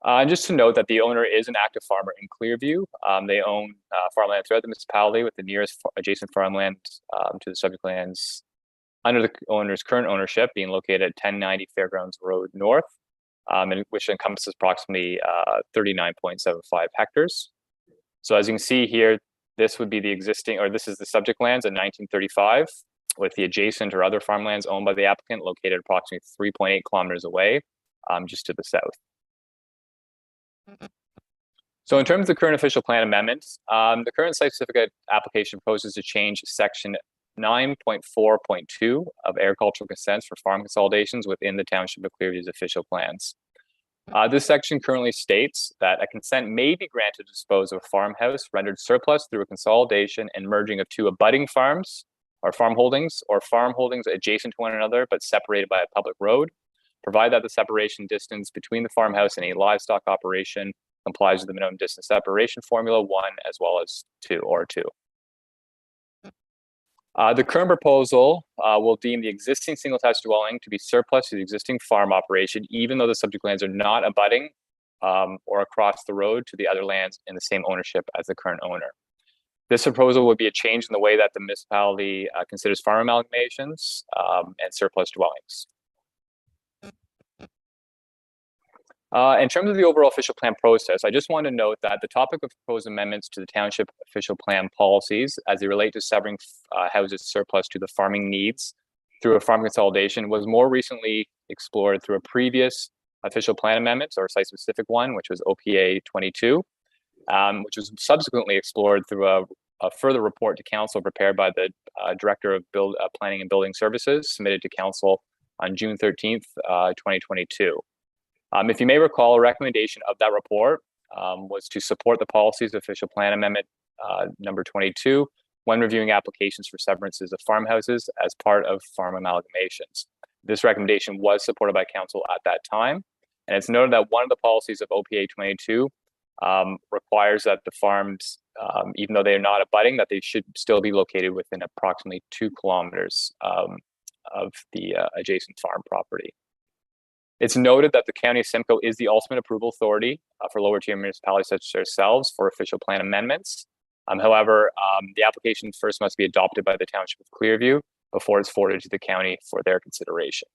And just to note that the owner is an active farmer in Clearview. They own farmland throughout the municipality, with the nearest adjacent farmland to the subject lands under the owner's current ownership being located at 1090 Fairgrounds Road North, and which encompasses approximately 39.75 hectares. So as you can see here, this would be the existing, or this is the subject lands in 1935, with the adjacent or other farmlands owned by the applicant located approximately 3.8 kilometers away, just to the south. So in terms of the current official plan amendments, the current site-specific application proposes to change section 9.4.2 of agricultural consents for farm consolidations within the Township of Clearview's official plans. This section currently states that a consent may be granted to dispose of a farmhouse rendered surplus through a consolidation and merging of two abutting farms or farm holdings adjacent to one another but separated by a public road, provide that the separation distance between the farmhouse and a livestock operation complies with the minimum distance separation formula 1 as well as 2 or 2. The current proposal will deem the existing single-attached dwelling to be surplus to the existing farm operation, even though the subject lands are not abutting or across the road to the other lands in the same ownership as the current owner. This proposal would be a change in the way that the municipality considers farm amalgamations and surplus dwellings. In terms of the overall official plan process, I just want to note that the topic of proposed amendments to the township official plan policies as they relate to severing houses surplus to the farming needs through a farm consolidation was more recently explored through a previous official plan amendment or site-specific one, which was OPA 22, which was subsequently explored through a further report to council prepared by the Director of Planning and Building Services, submitted to council on June 13th, 2022. If you may recall, a recommendation of that report was to support the policies official plan amendment number 22 when reviewing applications for severances of farmhouses as part of farm amalgamations. This recommendation was supported by council at that time. And it's noted that one of the policies of OPA 22 requires that the farms, even though they are not abutting, that they should still be located within approximately 2 kilometers of the adjacent farm property. It's noted that the County of Simcoe is the ultimate approval authority for lower tier municipalities such as ourselves for official plan amendments. However, the application first must be adopted by the Township of Clearview before it's forwarded to the county for their consideration.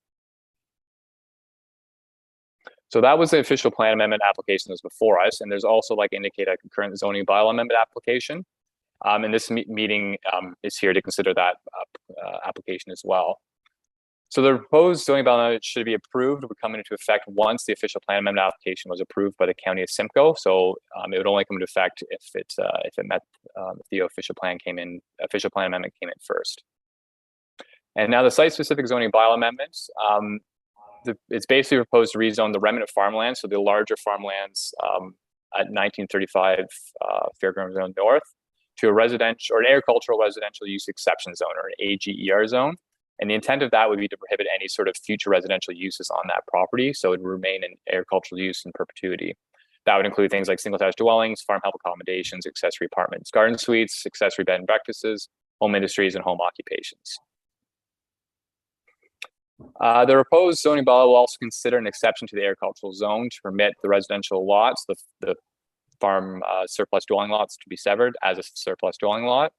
So that was the official plan amendment application that was before us. And there's also, like indicated, a concurrent zoning bylaw amendment application. And this meeting is here to consider that application as well. So the proposed zoning bylaw amendment should be approved, would come into effect once the official plan amendment application was approved by the County of Simcoe. So it would only come into effect if it met if the official plan amendment came in first. And now the site-specific zoning bylaw amendments. It's basically proposed to rezone the remnant of farmland, so the larger farmlands at 1935 Fairground Zone North, to a residential or an agricultural residential use exception zone, or an AGER zone. And the intent of that would be to prohibit any sort of future residential uses on that property, so it would remain in agricultural use in perpetuity. That would include things like single-attached dwellings, farm help accommodations, accessory apartments, garden suites, accessory bed and breakfasts, home industries, and home occupations. The proposed zoning bylaw will also consider an exception to the agricultural zone to permit the residential lots, the farm surplus dwelling lots, to be severed as a surplus dwelling lot.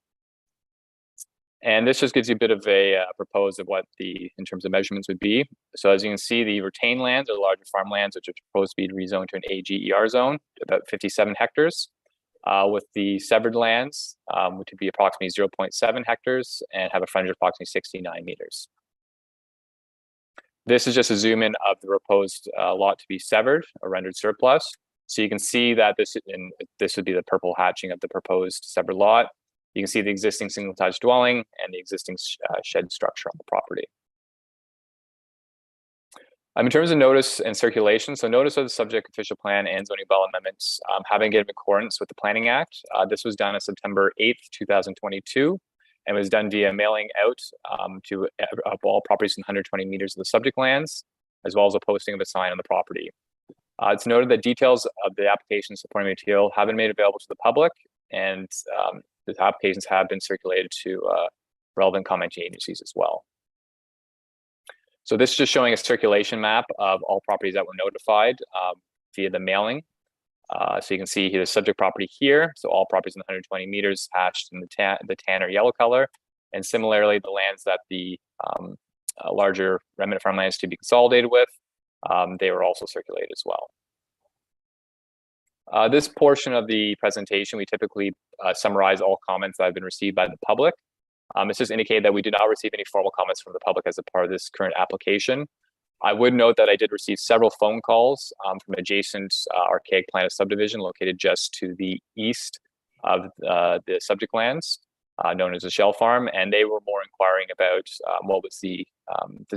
And this just gives you a bit of a propose of what in terms of measurements would be. So as you can see, the retained lands are larger farmlands, which are proposed to be rezoned to an AGER zone, about 57 hectares, with the severed lands, which would be approximately 0.7 hectares and have a frontage of approximately 69 meters. This is just a zoom in of the proposed lot to be severed or rendered surplus. So you can see that this would be the purple hatching of the proposed severed lot. You can see the existing single-attached dwelling and the existing shed structure on the property. In terms of notice and circulation, so notice of the subject official plan and zoning bylaw amendments having given accordance with the Planning Act. This was done on September 8th, 2022. And was done via mailing out to all properties in 120 meters of the subject lands, as well as a posting of a sign on the property. It's noted that details of the application supporting material have been made available to the public, and the applications have been circulated to relevant commenting agencies as well. So this is just showing a circulation map of all properties that were notified via the mailing. So you can see here the subject property here. So all properties in 120 meters hashed in the tan or yellow color. And similarly, the lands that the larger remnant farmlands to be consolidated with, they were also circulated as well. This portion of the presentation, we typically summarize all comments that have been received by the public. It's just indicated that we did not receive any formal comments from the public as a part of this current application. I would note that I did receive several phone calls from adjacent archaic plan of subdivision located just to the east of the subject lands, known as the Shell Farm, and they were more inquiring about what was the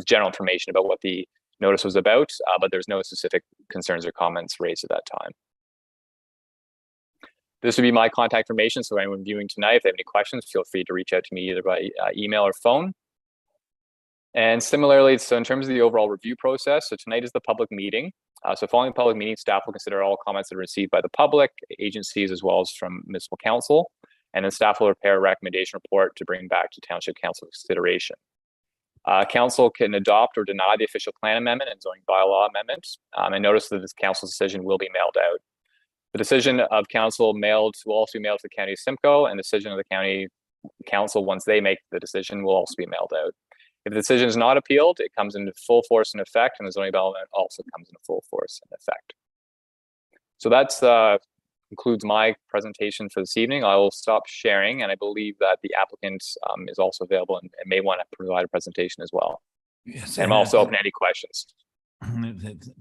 general information about what the notice was about, but there's no specific concerns or comments raised at that time. This would be my contact information, so anyone viewing tonight, if they have any questions, feel free to reach out to me either by email or phone. And similarly, so in terms of the overall review process, so tonight is the public meeting. So following the public meeting, staff will consider all comments that are received by the public, agencies, as well as from municipal council. And then staff will prepare a recommendation report to bring back to Township Council consideration. Council can adopt or deny the official plan amendment and zoning bylaw amendment. And notice that this council's decision will be mailed out. The decision of council will also be mailed to the County of Simcoe, and the decision of the County Council, once they make the decision, will also be mailed out. If the decision is not appealed, it comes into full force and effect, and the zoning bylaw also comes into full force and effect. So that's concludes my presentation for this evening. I will stop sharing, and I believe that the applicant is also available and may want to provide a presentation as well. Yes, and I'm also open to any questions.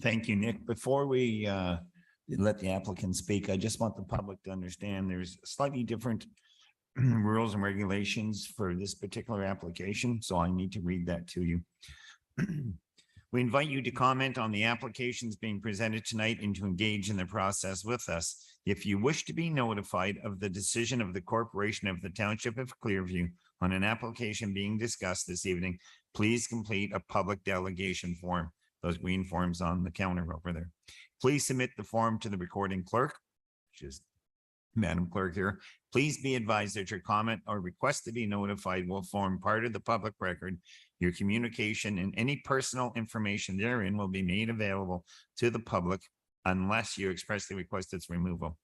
Thank you, Nick. Before we let the applicant speak, I just want the public to understand there's slightly different rules and regulations for this particular application, so I need to read that to you. We invite you to comment on the applications being presented tonight and to engage in the process with us. If you wish to be notified of the decision of the Corporation of the Township of Clearview on an application being discussed this evening, please complete a public delegation form, those green forms on the counter over there. Please submit the form to the recording clerk, which is Madam Clerk here. Please be advised that your comment or request to be notified will form part of the public record. Your communication and any personal information therein will be made available to the public unless you expressly request its removal.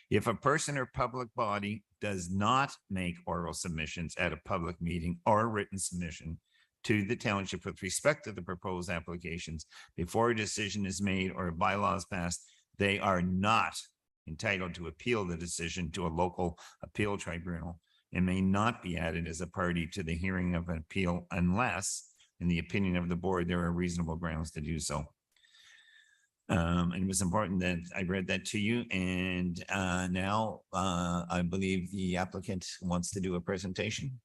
If a person or public body does not make oral submissions at a public meeting or written submission to the township with respect to the proposed applications before a decision is made or a bylaw is passed, they are not entitled to appeal the decision to a local appeal tribunal and may not be added as a party to the hearing of an appeal unless, in the opinion of the board, there are reasonable grounds to do so. And it was important that I read that to you. And now I believe the applicant wants to do a presentation.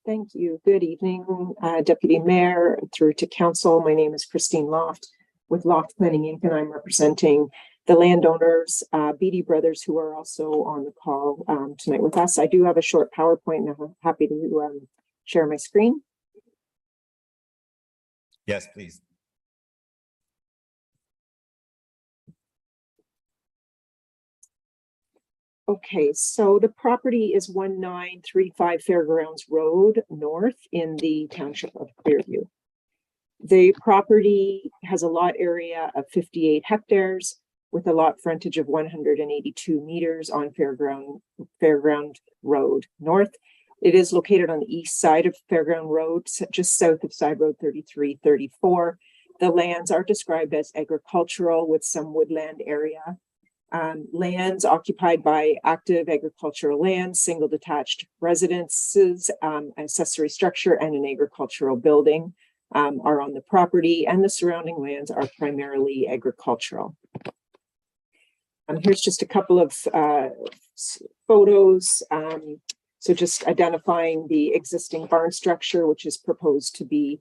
Thank you. Good evening, Deputy Mayor, through to Council. My name is Christine Loft with Loft Planning Inc. and I'm representing the landowners, Beatty Brothers, who are also on the call tonight with us. I do have a short PowerPoint and I'm happy to share my screen. Yes, please. Okay, so the property is 1935 Fairgrounds Road North in the Township of Clearview. The property has a lot area of 58 hectares with a lot frontage of 182 meters on Fairground Road North. It is located on the east side of Fairground Road, just south of Side Road 3334. The lands are described as agricultural with some woodland area. Lands occupied by active agricultural lands, single detached residences, accessory structure, and an agricultural building are on the property, and the surrounding lands are primarily agricultural. Here's just a couple of photos. So just identifying the existing barn structure, which is proposed to be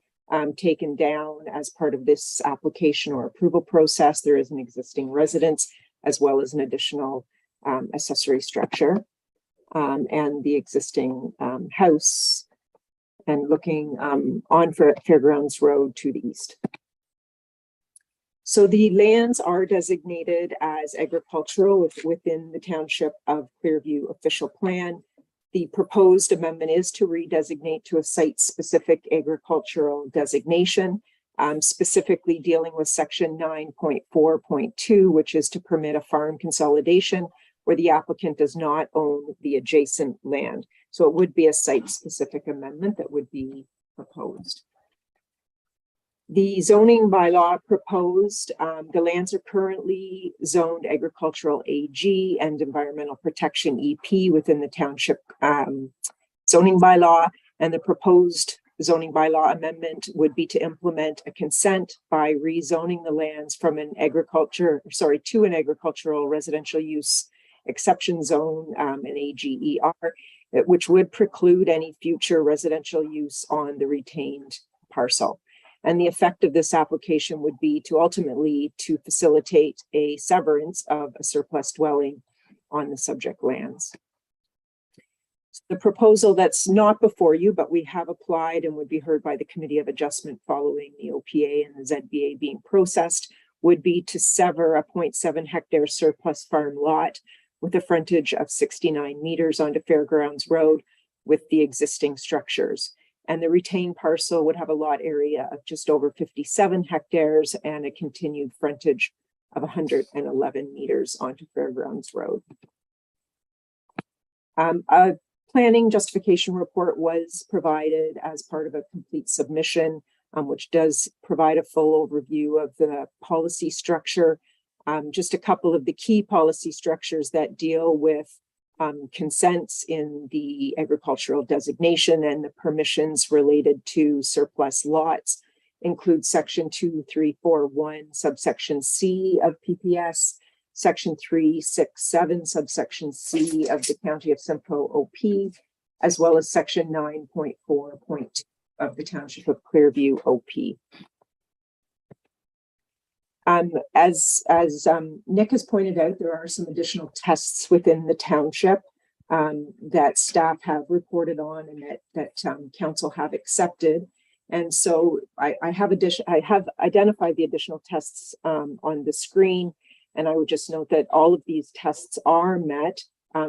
taken down as part of this application or approval process. There is an existing residence as well as an additional accessory structure and the existing house and looking on Fairgrounds Road to the east. So the lands are designated as agricultural within the Township of Clearview official plan. The proposed amendment is to redesignate to a site-specific agricultural designation, specifically dealing with section 9.4.2, which is to permit a farm consolidation where the applicant does not own the adjacent land. So it would be a site-specific amendment that would be proposed. The zoning bylaw proposed, the lands are currently zoned agricultural AG and environmental protection EP within the township zoning bylaw, and the proposed zoning bylaw amendment would be to implement a consent by rezoning the lands from an to an agricultural residential use exception zone, an AGER, which would preclude any future residential use on the retained parcel. And the effect of this application would be to ultimately to facilitate a severance of a surplus dwelling on the subject lands. The proposal that's not before you, but we have applied and would be heard by the Committee of Adjustment following the OPA and the ZBA being processed, would be to sever a 0.7 hectare surplus farm lot with a frontage of 69 meters onto Fairgrounds Road with the existing structures. And the retained parcel would have a lot area of just over 57 hectares and a continued frontage of 111 meters onto Fairgrounds Road. A planning justification report was provided as part of a complete submission, which does provide a full overview of the policy structure. Just a couple of the key policy structures that deal with consents in the agricultural designation and the permissions related to surplus lots include section 2341 subsection C of PPS, section 367 subsection C of the County of Simcoe OP, as well as section 9.4.2 of the Township of Clearview OP. As Nick has pointed out, there are some additional tests within the township that staff have reported on and that council have accepted. And so I have identified the additional tests on the screen. And I would just note that all of these tests are met,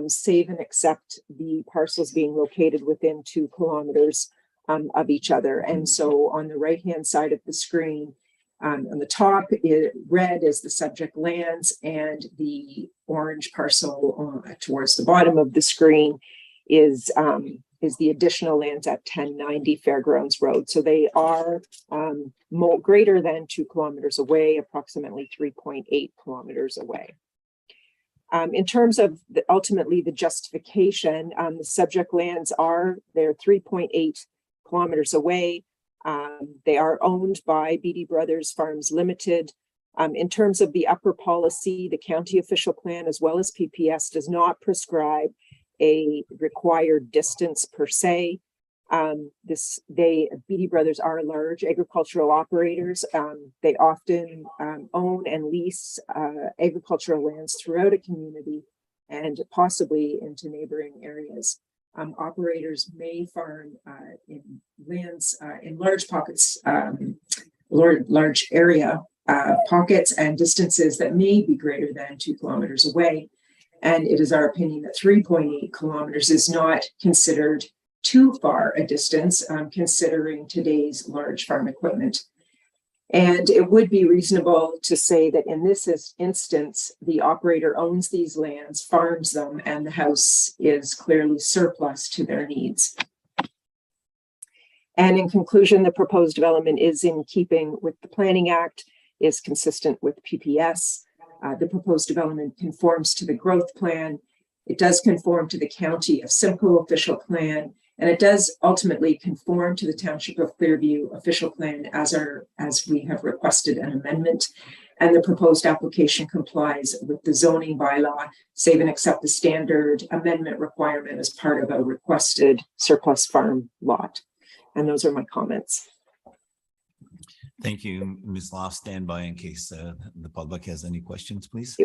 save and except the parcels being located within 2 kilometers of each other. And so on the right-hand side of the screen, on the top, red is the subject lands, and the orange parcel towards the bottom of the screen is the additional lands at 1090 Fairgrounds Road. So they are greater than 2 kilometers away, approximately 3.8 kilometers away. In terms of ultimately the justification, the subject lands they're 3.8 kilometers away. They are owned by BD Brothers Farms Limited. In terms of the upper policy, the county official plan as well as PPS does not prescribe a required distance per se. BD Brothers are large agricultural operators. They often own and lease agricultural lands throughout a community and possibly into neighboring areas. Operators may farm in lands in large pockets, large area pockets and distances that may be greater than 2 kilometers away. And it is our opinion that 3.8 kilometers is not considered too far a distance, considering today's large farm equipment. And it would be reasonable to say that in this instance, the operator owns these lands, farms them, and the house is clearly surplus to their needs. And in conclusion, the proposed development is in keeping with the Planning Act, is consistent with PPS. The proposed development conforms to the growth plan. It does conform to the County of Simcoe official plan, and it does ultimately conform to the Township of Clearview official plan as we have requested an amendment. And the proposed application complies with the zoning bylaw, save and except the standard amendment requirement as part of a requested surplus farm lot. And those are my comments. Thank you, Ms. Loft. Stand by in case the public has any questions, please.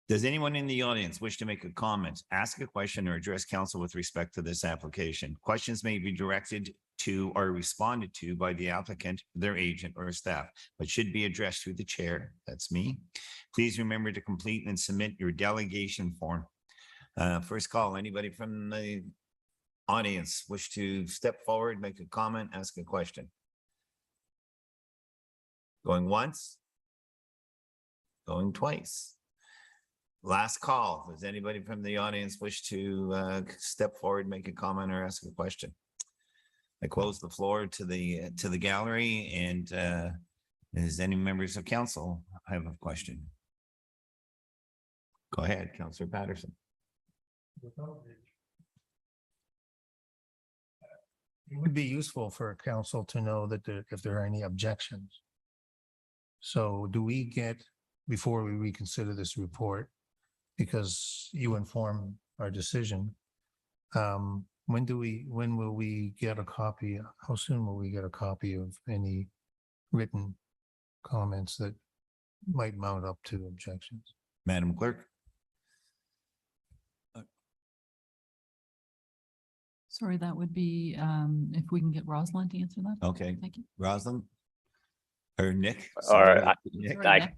Does anyone in the audience wish to make a comment, ask a question, or address council with respect to this application? Questions may be directed to or responded to by the applicant, their agent, or staff, but should be addressed through the chair. That's me. Please remember to complete and submit your delegation form. First call, anybody from the audience wish to step forward, make a comment, ask a question? Going once? Going twice? Last call. Does anybody from the audience wish to step forward, make a comment, or ask a question? I close the floor to the gallery, and does any members of council have a question? Go ahead, Councillor Patterson. It would be useful for council to know that if there are any objections. So do we get, before we reconsider this report, because you inform our decision, when will we get a copy? How soon will we get a copy of any written comments that might mount up to objections? Madam Clerk. Sorry, that would be if we can get Rosalind to answer that. Okay. Thank you. Rosalind? Or Nick? Or Sorry, Nick.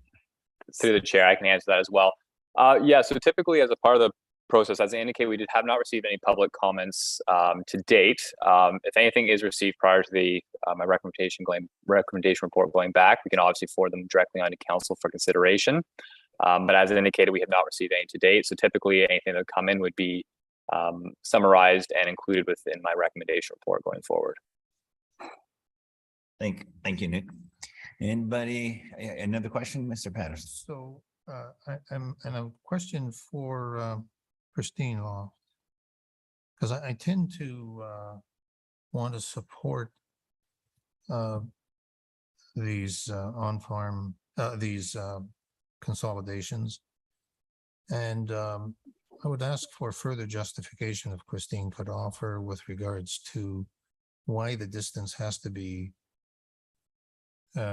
Through the chair, I can answer that as well. Yeah, so typically as a part of the process, as I indicated, we have not received any public comments to date. If anything is received prior to the my recommendation report going back, we can obviously forward them directly onto council for consideration. But as indicated, we have not received any to date. So typically anything that would come in would be summarized and included within my recommendation report going forward. Thank you, Nick. Anybody, another question, Mr. Patterson? So and a question for Christine Law, because I tend to want to support these on-farm, these consolidations. And I would ask for further justification if Christine could offer with regards to why the distance has to be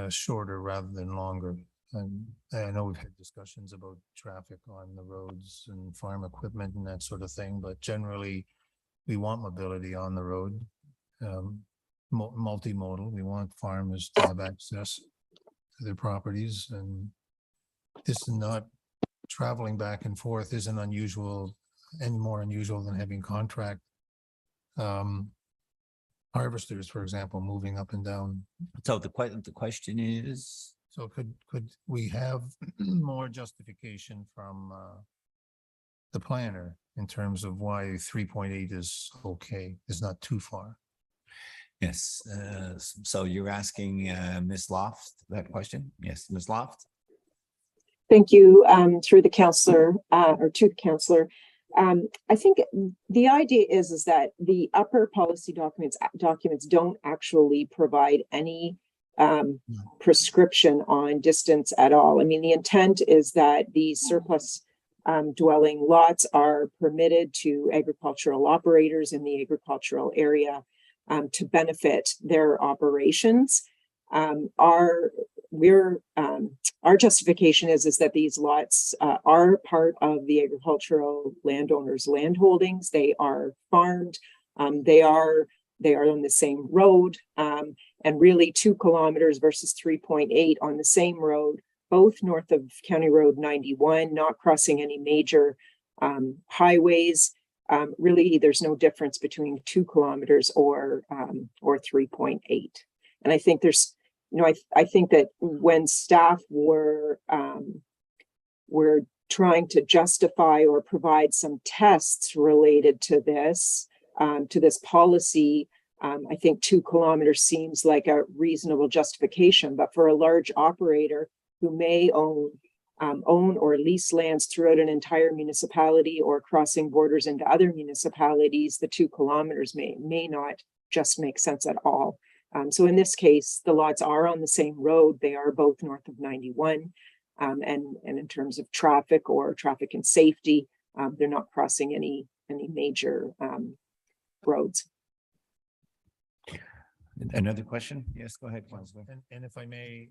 shorter rather than longer. And I know we've had discussions about traffic on the roads and farm equipment and that sort of thing, but generally we want mobility on the road. Multimodal, we want farmers to have access to their properties, and this is not traveling back and forth isn't unusual, any more unusual than having contract harvesters, for example, moving up and down. So the question is, So could we have more justification from the planner in terms of why 3.8 is okay, is not too far? yes, so you're asking Ms. Loft that question? Yes, Ms. Loft? Thank you, through the counselor, or to the counselor. I think the idea is that the upper policy documents don't actually provide any prescription on distance at all. I mean, the intent is that these surplus dwelling lots are permitted to agricultural operators in the agricultural area to benefit their operations. Our justification is that these lots are part of the agricultural landowners' land holdings. They are farmed. They are on the same road, and really 2 kilometers versus 3.8 on the same road, both north of County Road 91, not crossing any major highways. Really, there's no difference between 2 kilometers or 3.8. And I think there's, I think that when staff were trying to justify or provide some tests related to this policy, I think 2 kilometers seems like a reasonable justification. But for a large operator who may own or lease lands throughout an entire municipality or crossing borders into other municipalities, the 2 kilometers may not just make sense at all. So in this case, the lots are on the same road. They are both north of 91. And in terms of traffic and safety, they're not crossing any major roads. Another question? Yes, go ahead, Councilor. And if I may,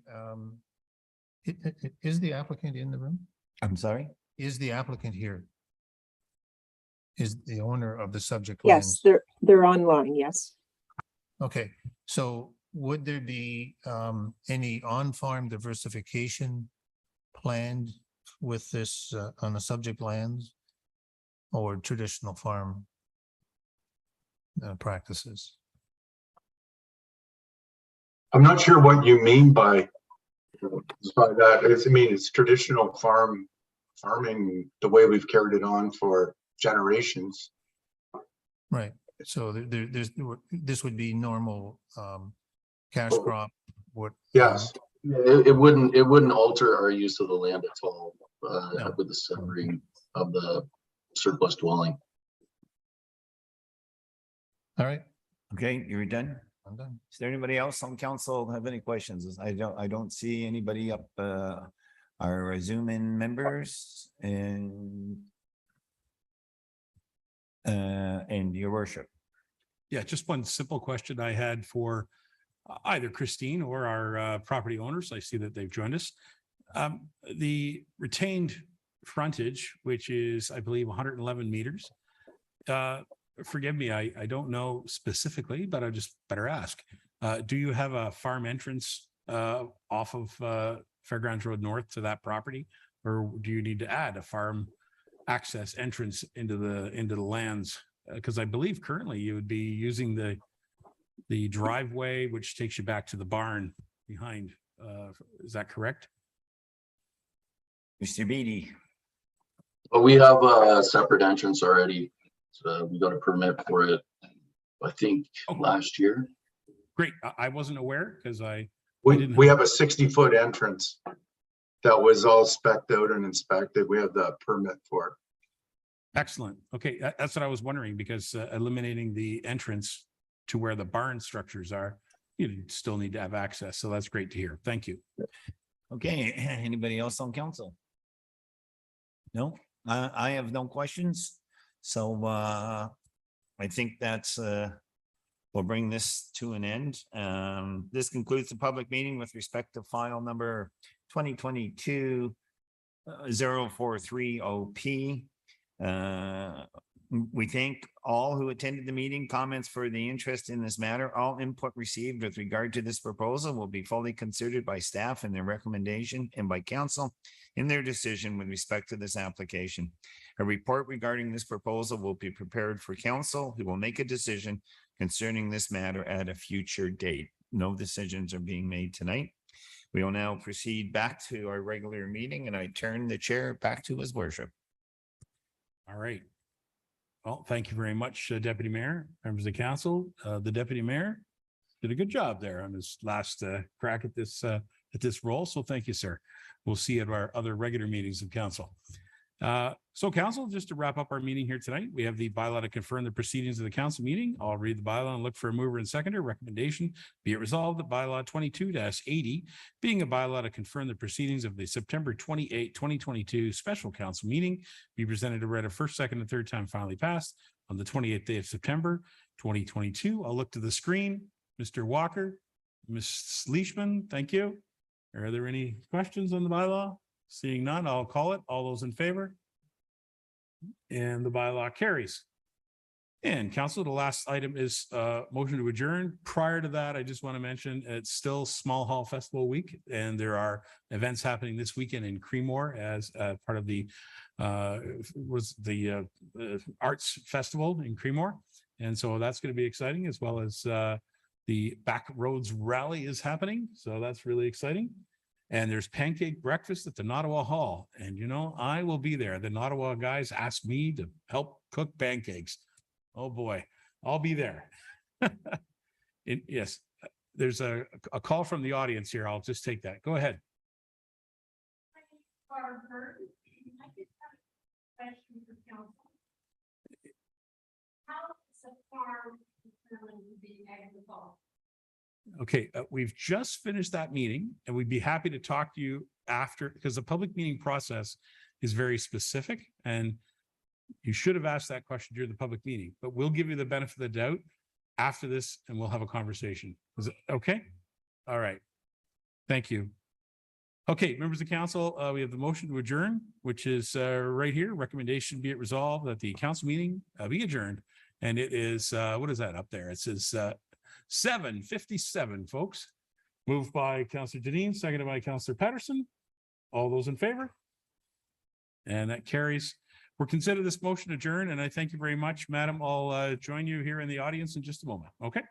is the applicant in the room? I'm sorry? Is the applicant here? Is the owner of the subject Yes, lands? they're online, yes. Okay, so would there be any on-farm diversification planned with this on the subject lands or traditional farm practices? I'm not sure what you mean by that. I mean, it's traditional farming, the way we've carried it on for generations. Right. So this would be normal cash crop. What? Yes, it wouldn't alter our use of the land at all No. with the severing of the surplus dwelling. All right. Okay, you're done? I'm done. Is there anybody else on council have any questions? I don't see anybody up our Zoom in members and your worship. Yeah, just one simple question I had for either Christine or our property owners. I see that they've joined us. The retained frontage, which is, I believe, 111 meters. Forgive me, I don't know specifically, but I just better ask. Do you have a farm entrance off of Fairgrounds Road North to that property? Or do you need to add a farm access entrance into the lands? Because I believe currently you would be using the driveway, which takes you back to the barn behind. Is that correct? Mr. Beatty. But we have a separate entrance already. So we got a permit for it, I think, last year. Great. I wasn't aware because we have a 60-foot entrance that was all spec'd out and inspected. We have the permit for it. Excellent. Okay, that's what I was wondering, because eliminating the entrance to where the barn structures are, you still need to have access. So that's great to hear. Thank you. Okay, anybody else on council? No, I have no questions. So I think that's we'll bring this to an end. This concludes the public meeting with respect to file number 2022 043 OP. We thank all who attended the meeting. Comments for the interest in this matter. All input received with regard to this proposal will be fully considered by staff in their recommendation and by council in their decision with respect to this application. A report regarding this proposal will be prepared for council, who will make a decision concerning this matter at a future date. No decisions are being made tonight. We will now proceed back to our regular meeting, and I turn the chair back to his worship. All right. Well, thank you very much, Deputy Mayor, members of council. The Deputy Mayor did a good job there on his last crack at this role. So thank you, sir. We'll see you at our other regular meetings of council. So council, just to wrap up our meeting here tonight, we have the bylaw to confirm the proceedings of the council meeting. I'll read the bylaw and look for a mover and seconder. Recommendation, be it resolved that bylaw 22-80, being a bylaw to confirm the proceedings of the September 28, 2022 special council meeting, be presented to read a first, second, and third time finally passed on the 28th day of September 2022. I'll look to the screen. Mr. Walker, Ms. Leishman, thank you. Are there any questions on the bylaw? Seeing none, I'll call it. All those in favor? And the bylaw carries. And council, the last item is motion to adjourn. Prior to that, I just want to mention it's still Small Hall Festival Week, and there are events happening this weekend in Creemore as part of the Arts Festival in Creemore. And so that's going to be exciting, as well as the Back Roads Rally is happening. So that's really exciting. And there's pancake breakfast at the Nottawa Hall. And, you know, I will be there. The Nottawa guys asked me to help cook pancakes. Oh, boy, I'll be there. Yes, there's a call from the audience here. I'll just take that. Go ahead. Okay, we've just finished that meeting, and we'd be happy to talk to you after, because the public meeting process is very specific, and you should have asked that question during the public meeting, but we'll give you the benefit of the doubt after this, and we'll have a conversation. Is it okay? All right. Thank you. Okay, members of council, we have the motion to adjourn, which is right here. Recommendation be it resolved that the council meeting be adjourned. And it is, what is that up there? It says 7:57, folks. Moved by Councillor Deneen, seconded by Councillor Patterson. All those in favor? And that carries. We'll consider this motion adjourned, and I thank you very much, madam. I'll join you here in the audience in just a moment. Okay.